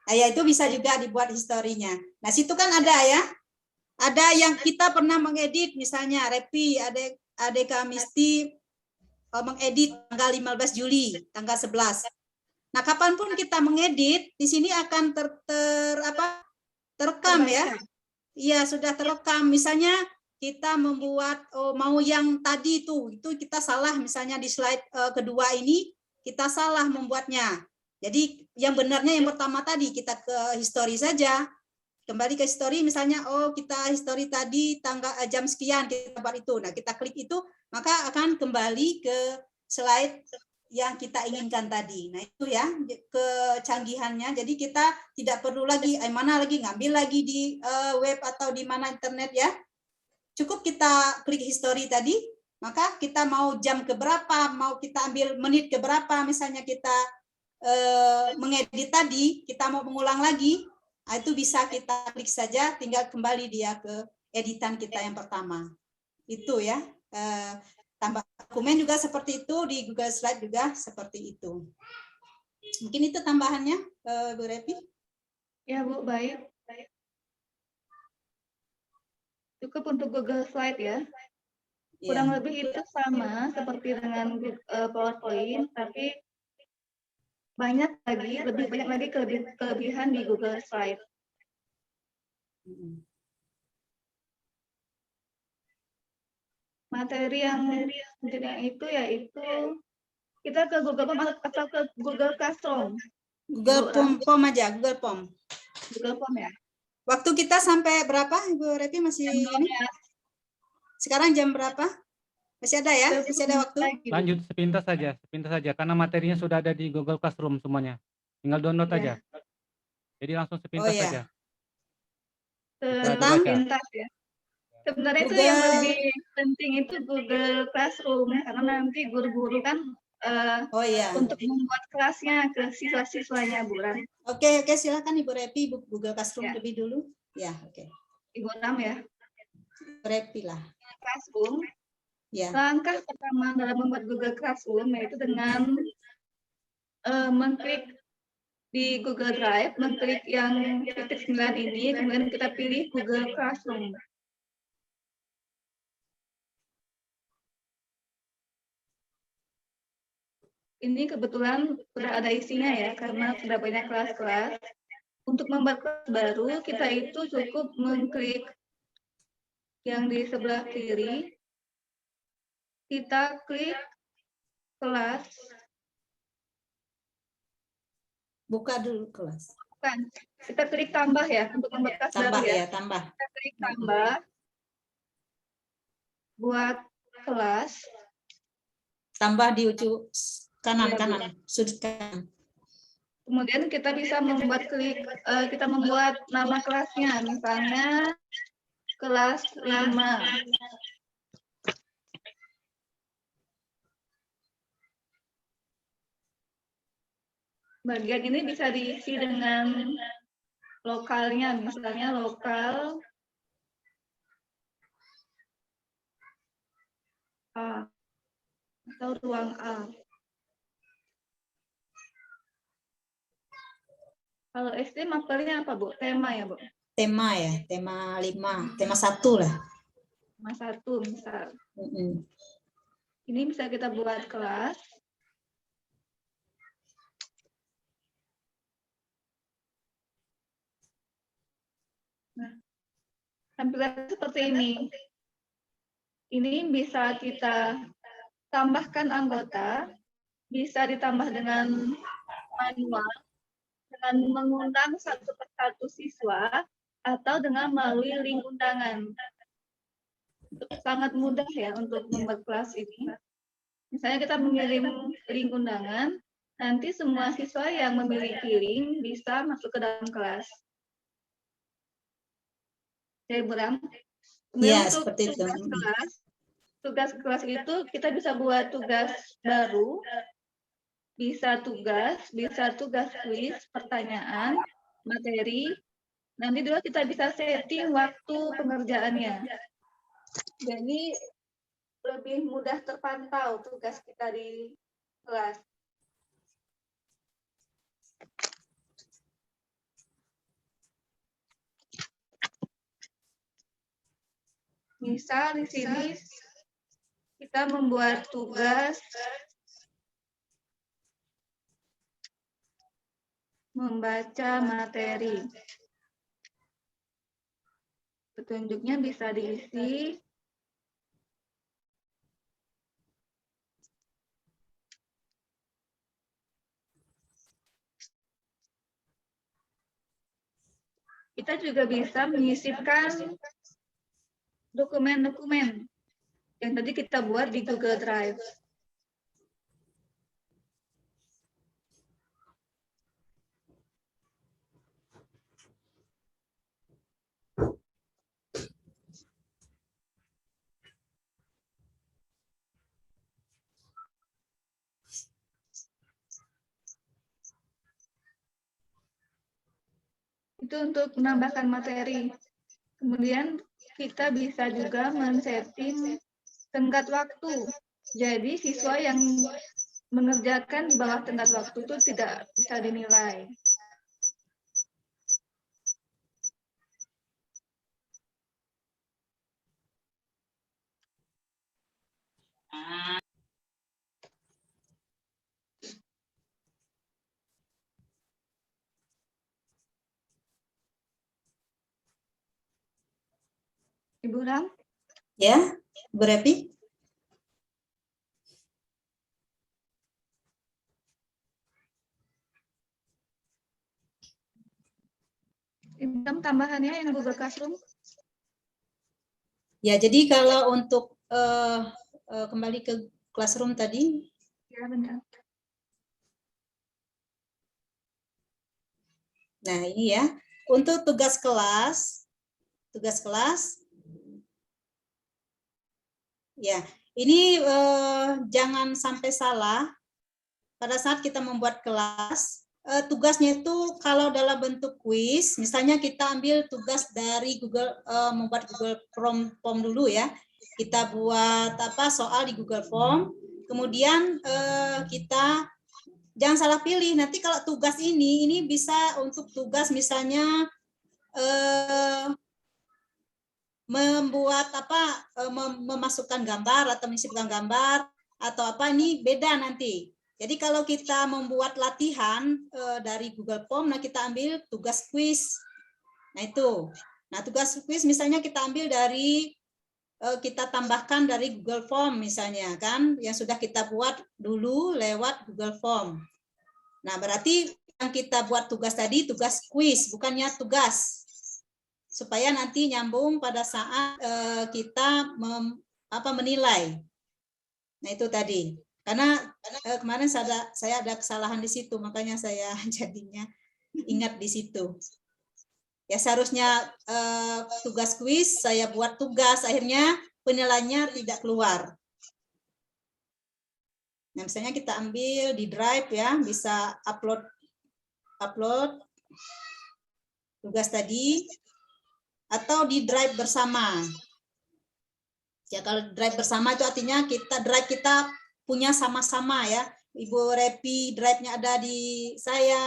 Nah, ya itu bisa juga dibuat historinya. Nah, situ kan ada ya. Ada yang kita pernah mengedit, misalnya Repi, Ade Kamisti mengedit tanggal 15 Juli, tanggal 11. Nah, kapanpun kita mengedit, di sini akan terekam ya. Iya, sudah terekam. Misalnya kita membuat mau yang tadi itu kita salah, misalnya di slide kedua ini kita salah membuatnya. Jadi yang benarnya yang pertama tadi kita ke history saja. Kembali ke history misalnya kita history tadi tanggal jam sekian kita buat itu. Nah, kita klik itu maka akan kembali ke slide yang kita inginkan tadi. Nah, itu ya kecanggihannya. Jadi kita tidak perlu lagi mana lagi ngambil lagi di web atau di mana internet ya. Cukup kita klik history tadi, maka kita mau jam keberapa, mau kita ambil menit keberapa, misalnya kita mengedit tadi, kita mau mengulang lagi, nah itu bisa kita klik saja, tinggal kembali dia ke editan kita yang pertama. Itu ya. Tambah dokumen juga seperti itu, di Google Slide juga seperti itu. Mungkin itu tambahannya, Bu Repi. Ya, Bu, baik. Cukup untuk Google Slide ya. Kurang lebih itu sama seperti dengan PowerPoint, tapi lebih banyak lagi kelebihan di Google Slide. Materi yang itu yaitu kita ke Google Form atau ke Google Classroom. Google Form aja, Google Form. Google Form ya. Waktu kita sampai berapa, Ibu Repi masih ini? Sekarang jam berapa? Masih ada ya? Masih ada waktu? Lanjut sepintas saja, karena materinya sudah ada di Google Classroom semuanya. Tinggal download aja. Jadi langsung sepintas saja. Sepintas ya. Sebenarnya itu yang lebih penting itu Google Classroom, karena nanti guru-guru kan untuk membuat kelasnya ke siswa-siswanya, Bu Ram. Oke, silakan Ibu Repi, Google Classroom lebih dulu. Ya, oke. Ibu Ram ya. Repi lah. Classroom. Ya. Langkah pertama dalam membuat Google Classroom yaitu dengan mengklik di Google Drive, mengklik yang titik 9 ini, kemudian kita pilih Google Classroom. ini kebetulan sudah ada isinya ya, karena sudah banyak kelas-kelas. Untuk membuat kelas baru, kita itu cukup mengklik yang di sebelah kiri. Kita klik kelas. Buka dulu kelas. Bukan, kita klik tambah ya, untuk membuat kelas Tambah baru ya. ya, tambah. Kita klik tambah. Buat kelas. Tambah di ujung kanan, Iya, Bu. sudut kanan. Kemudian kita bisa membuat kita membuat nama kelasnya, misalnya kelas 5. Bagian ini bisa diisi dengan lokalnya, misalnya lokal A atau ruang A. Kalau SD mapelnya apa, Bu? Tema ya, Bu? Tema ya, tema 5, tema 1 lah. Tema 1 misal. Mm-mm. Ini bisa kita buat kelas. Nah, tampilan seperti ini. Ini bisa kita tambahkan anggota, bisa ditambah dengan manual, dengan mengundang satu persatu siswa, atau dengan melalui link undangan. Sangat mudah ya untuk membuat kelas ini. Misalnya kita mengirim link undangan, nanti semua siswa yang memiliki link bisa masuk ke dalam kelas. Oke, Buram. Iya, Untuk seperti itu. tugas kelas itu kita bisa buat tugas baru, bisa tugas kuis, pertanyaan, materi. Nanti juga kita bisa setting waktu pengerjaannya. Jadi lebih mudah terpantau tugas kita di kelas. Misal di sini kita membuat tugas membaca materi. Petunjuknya bisa diisi kita juga bisa menyisipkan dokumen-dokumen yang tadi kita buat di Google Drive. Itu untuk menambahkan materi. Kemudian kita bisa juga men-setting tenggat waktu. Jadi siswa yang mengerjakan di bawah tenggat waktu itu tidak bisa dinilai. Ibu Ram? Ya, Bu Repi? Ibu Ram tambahannya yang Google Classroom? Ya, jadi kalau untuk kembali ke Classroom tadi. Ya, benar. Nah, ini ya. Untuk tugas kelas. Ya, ini jangan sampai salah pada saat kita membuat kelas. Tugasnya itu kalau dalam bentuk kuis, misalnya kita ambil tugas dari Google, membuat Google Form dulu ya. Kita buat soal di Google Form, kemudian kita jangan salah pilih. Nanti kalau tugas ini bisa untuk tugas misalnya membuat memasukkan gambar atau menyisipkan gambar atau ini beda nanti. Jadi kalau kita membuat latihan dari Google Form, nah kita ambil tugas kuis. Nah itu. Nah tugas kuis misalnya kita ambil dari, kita tambahkan dari Google Form misalnya kan, yang sudah kita buat dulu lewat Google Form. Nah berarti yang kita buat tugas tadi tugas kuis, bukannya tugas. Supaya nanti nyambung pada saat kita menilai. Nah itu tadi. Karena kemarin saya ada kesalahan di situ, makanya saya jadinya ingat di situ. Ya seharusnya tugas kuis saya buat tugas, akhirnya penilaiannya tidak keluar. Nah misalnya kita ambil di Drive ya, bisa upload tugas tadi, atau di Drive bersama. Ya kalau Drive bersama itu artinya Drive kita punya sama-sama ya. Ibu Repi Drive-nya ada di saya,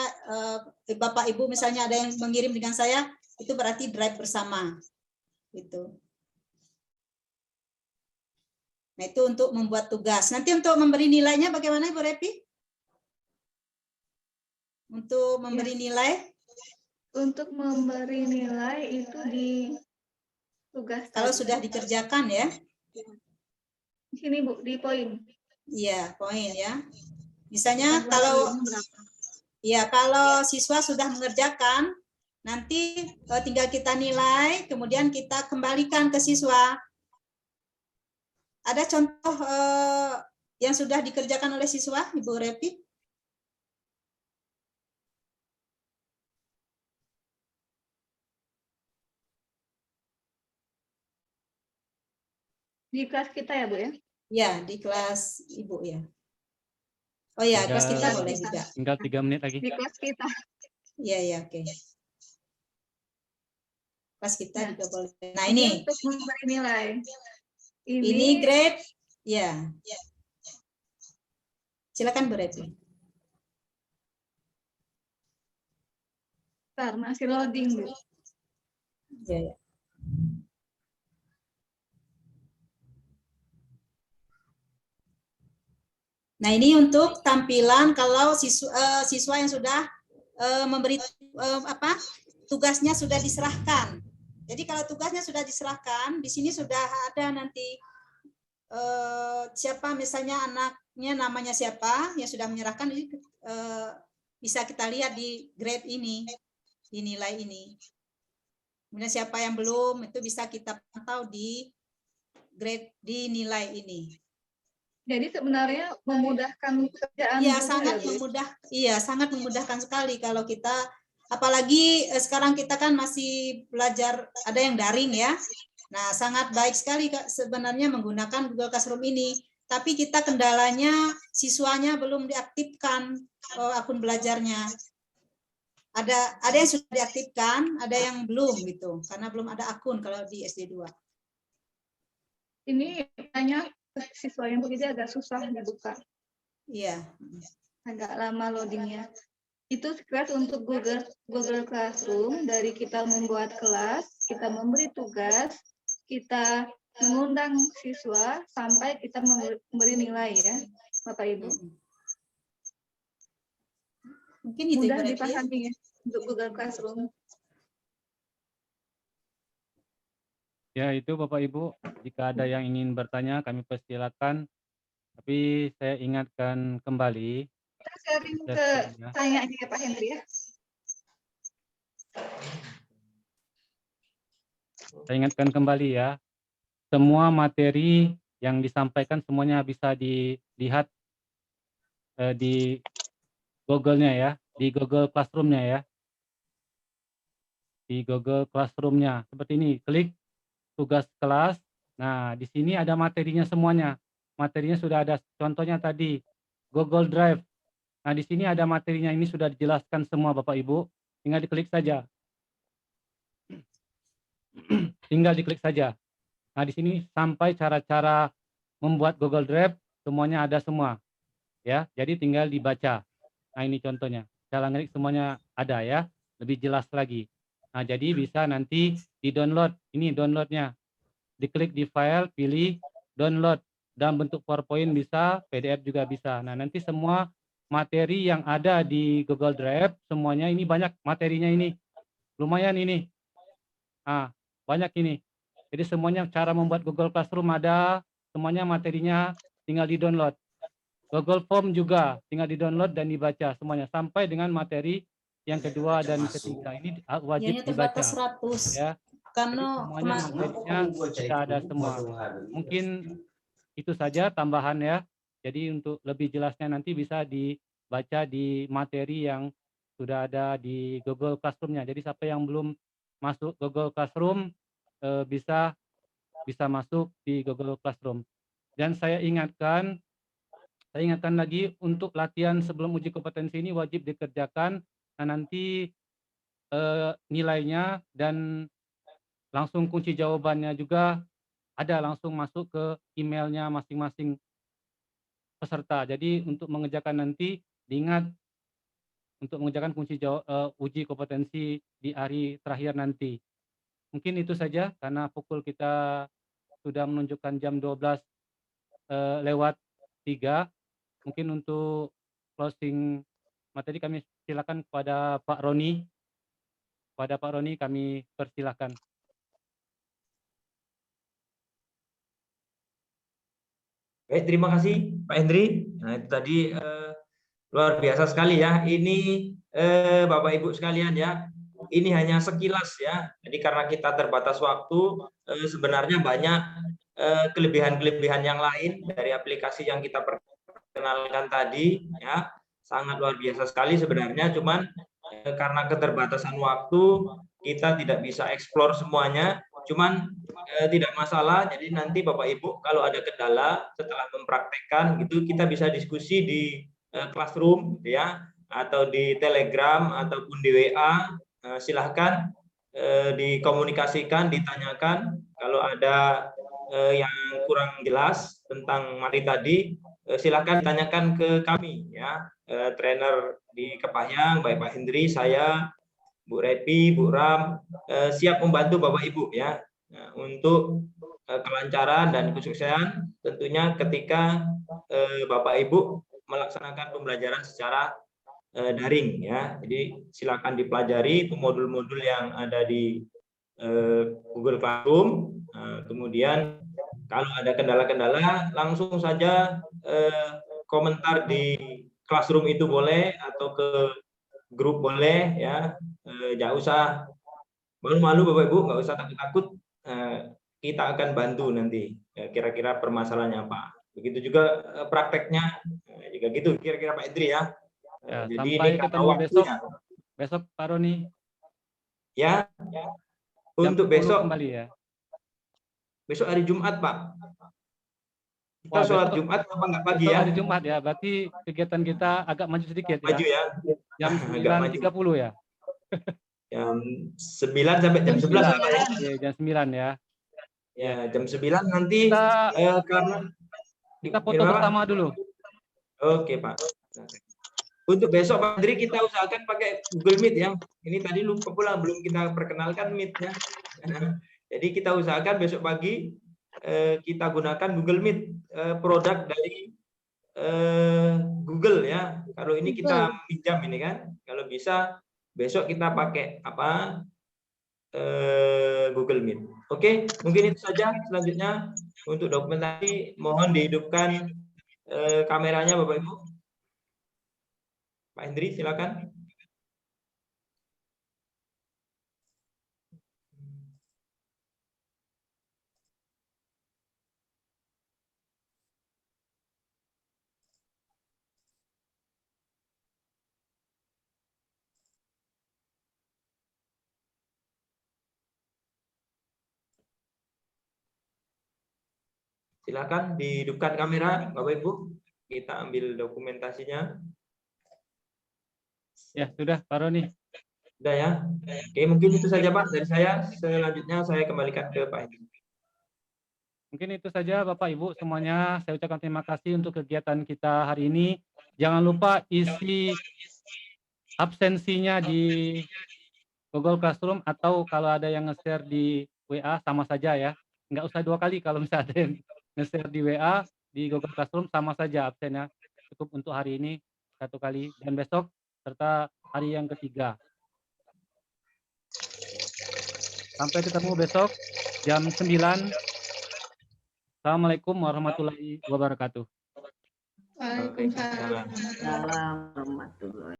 Bapak Ibu misalnya ada yang mengirim dengan saya, itu berarti Drive bersama. Gitu. Nah, itu untuk membuat tugas. Nanti untuk memberi nilainya bagaimana Ibu Repi? Untuk memberi nilai? Untuk memberi nilai itu di tugas. Kalau sudah dikerjakan ya. Di sini Bu, di poin. Iya, poin ya. Misalnya kalau siswa sudah mengerjakan, nanti tinggal kita nilai, kemudian kita kembalikan ke siswa. Ada contoh yang sudah dikerjakan oleh siswa, Ibu Repi? Di kelas kita ya Bu ya? Ya, di kelas Ibu ya. Oh ya, kelas kita boleh juga. Tinggal 3 menit lagi. Di kelas kita. Iya, ya, oke. Kelas kita Nah, juga boleh. Nah, ini. Untuk memberi nilai. Ini grade, ya. Silakan Bu Repi. Bentar, masih loading Bu. Ya, ya. Nah, ini untuk tampilan kalau siswa yang sudah memberi tugasnya sudah diserahkan. Jadi kalau tugasnya sudah diserahkan, di sini sudah ada nanti siapa misalnya anaknya namanya siapa yang sudah menyerahkan, bisa kita lihat di grade ini, di nilai ini. Kemudian siapa yang belum itu bisa kita pantau di grade di nilai ini. Jadi sebenarnya memudahkan pekerjaan. Iya, sangat memudahkan sekali kalau kita, apalagi sekarang kita kan masih belajar, ada yang daring ya. Nah, sangat baik sekali sebenarnya menggunakan Google Classroom ini. Tapi kita kendalanya siswanya belum diaktifkan akun belajarnya. Ada yang sudah diaktifkan, ada yang belum gitu, karena belum ada akun kalau di SD2. Ini banyak siswa yang begitu agak susah dibuka. Iya. Agak lama loadingnya. Itu kelas untuk Google Classroom, dari kita membuat kelas, kita memberi tugas, kita mengundang siswa, sampai kita memberi nilai ya, Bapak Ibu. Mungkin itu mudah dipahami ya untuk Google Classroom. Ya, itu Bapak Ibu, jika ada yang ingin bertanya kami persilakan. Tapi saya ingatkan kembali. Kita sharing ke tanya aja ya Pak Hendri ya. Saya ingatkan kembali ya, semua materi yang disampaikan semuanya bisa dilihat di Google-nya ya, di Google Classroom-nya ya. Di Google Classroom-nya seperti ini, klik tugas kelas. Nah, di sini ada materinya semuanya. Materinya sudah ada, contohnya tadi Google Drive. Nah, di sini ada materinya, ini sudah dijelaskan semua Bapak Ibu. Tinggal diklik saja. Tinggal diklik saja. Nah, di sini sampai cara-cara membuat Google Drive semuanya ada semua. Ya, jadi tinggal dibaca. Nah, ini contohnya. Cara ngeklik semuanya ada ya, lebih jelas lagi. Nah, jadi bisa nanti di-download. Ini downloadnya. Diklik di file, pilih download. Dalam bentuk PowerPoint bisa, PDF juga bisa. Nah, nanti semua materi yang ada di Google Drive semuanya ini banyak materinya ini. Lumayan ini. Banyak ini. Jadi semuanya cara membuat Google Classroom ada, semuanya materinya tinggal di-download. Google Form juga tinggal di-download dan dibaca semuanya sampai dengan materi yang kedua dan ketiga ini wajib Ianya terbatas dibaca 100. ya. Jadi Karena semuanya materinya sudah ada semua. Mungkin itu saja tambahan ya. Jadi untuk lebih jelasnya nanti bisa dibaca di materi yang sudah ada di Google Classroom-nya. Jadi siapa yang belum masuk Google Classroom bisa masuk di Google Classroom. Dan saya ingatkan lagi untuk latihan sebelum uji kompetensi ini wajib dikerjakan. Nah, nanti nilainya dan langsung kunci jawabannya juga ada langsung masuk ke emailnya masing-masing peserta. Jadi untuk mengerjakan nanti diingat untuk mengerjakan uji kompetensi di hari terakhir nanti. Mungkin itu saja karena pukul kita sudah menunjukkan jam 12 lewat 3. Mungkin untuk closing materi kami silakan kepada Pak Roni. Kepada Pak Roni kami persilakan. Baik, terima kasih Pak Hendri. Nah, itu tadi luar biasa sekali ya. Ini Bapak Ibu sekalian ya. Ini hanya sekilas ya. Jadi karena kita terbatas waktu, sebenarnya banyak kelebihan-kelebihan yang lain dari aplikasi yang kita perkenalkan tadi ya. Sangat luar biasa sekali sebenarnya, cuman karena keterbatasan waktu kita tidak bisa eksplor semuanya. Cuman tidak masalah. Jadi nanti Bapak Ibu kalau ada kendala setelah mempraktekkan gitu kita bisa diskusi di Classroom ya, atau di Telegram ataupun di WA. Silahkan dikomunikasikan, ditanyakan kalau ada yang kurang jelas tentang materi tadi, silahkan ditanyakan ke kami ya, trainer di Kepahyang, baik Pak Hendri, saya, Bu Repi, Bu Ram, siap membantu Bapak Ibu ya untuk kelancaran dan kesuksesan tentunya ketika Bapak Ibu melaksanakan pembelajaran secara daring ya. Jadi silakan dipelajari modul-modul yang ada di Google Classroom. Kemudian kalau ada kendala-kendala langsung saja komentar di Classroom itu boleh atau ke grup boleh ya. Jangan usah malu-malu Bapak Ibu, nggak usah takut-takut. Kita akan bantu nanti kira-kira permasalahannya apa. Begitu juga prakteknya juga gitu kira-kira Pak Idri ya. Jadi sampai ini ketemu besok Pak Roni. Ya. Untuk besok kembali ya. Besok hari Jumat Pak. Kita sholat Jumat apa nggak pagi ya? Hari Jumat ya, berarti kegiatan kita agak maju sedikit maju ya. Jam 9.30 ya. Jam 9 sampai jam 11 lah Pak ya. Iya, jam 9 ya. Ya, jam 9 nanti karena kita foto bersama dulu. Oke Pak. Untuk besok Pak Andri kita usahakan pakai Google Meet ya. Ini tadi lupa pula belum kita perkenalkan Meet-nya. Jadi kita usahakan besok pagi kita gunakan Google Meet, produk dari Google ya. Kalau ini kita pinjam ini kan. Kalau bisa besok kita pakai apa? Google Meet. Oke, mungkin itu saja. Selanjutnya untuk dokumentasi mohon dihidupkan kameranya Bapak Ibu. Pak Hendri silakan. Silakan dihidupkan kamera Bapak Ibu. Kita ambil dokumentasinya. Ya, sudah Pak Roni. Sudah ya. Oke, mungkin itu saja Pak dari saya. Selanjutnya saya kembalikan ke Pak Hendri. Mungkin itu saja Bapak Ibu semuanya. Saya ucapkan terima kasih untuk kegiatan kita hari ini. Jangan lupa isi absensinya di Google Classroom atau kalau ada yang nge-share di WA sama saja ya. Nggak usah 2 kali kalau misalnya ada yang nge-share di WA, di Google Classroom sama saja absennya. Cukup untuk hari ini. satu kali, dan besok serta hari yang ketiga. Sampai ketemu besok jam 9. Assalamualaikum warahmatullahi wabarakatuh. Waalaikumsalam. Waalaikumsalam.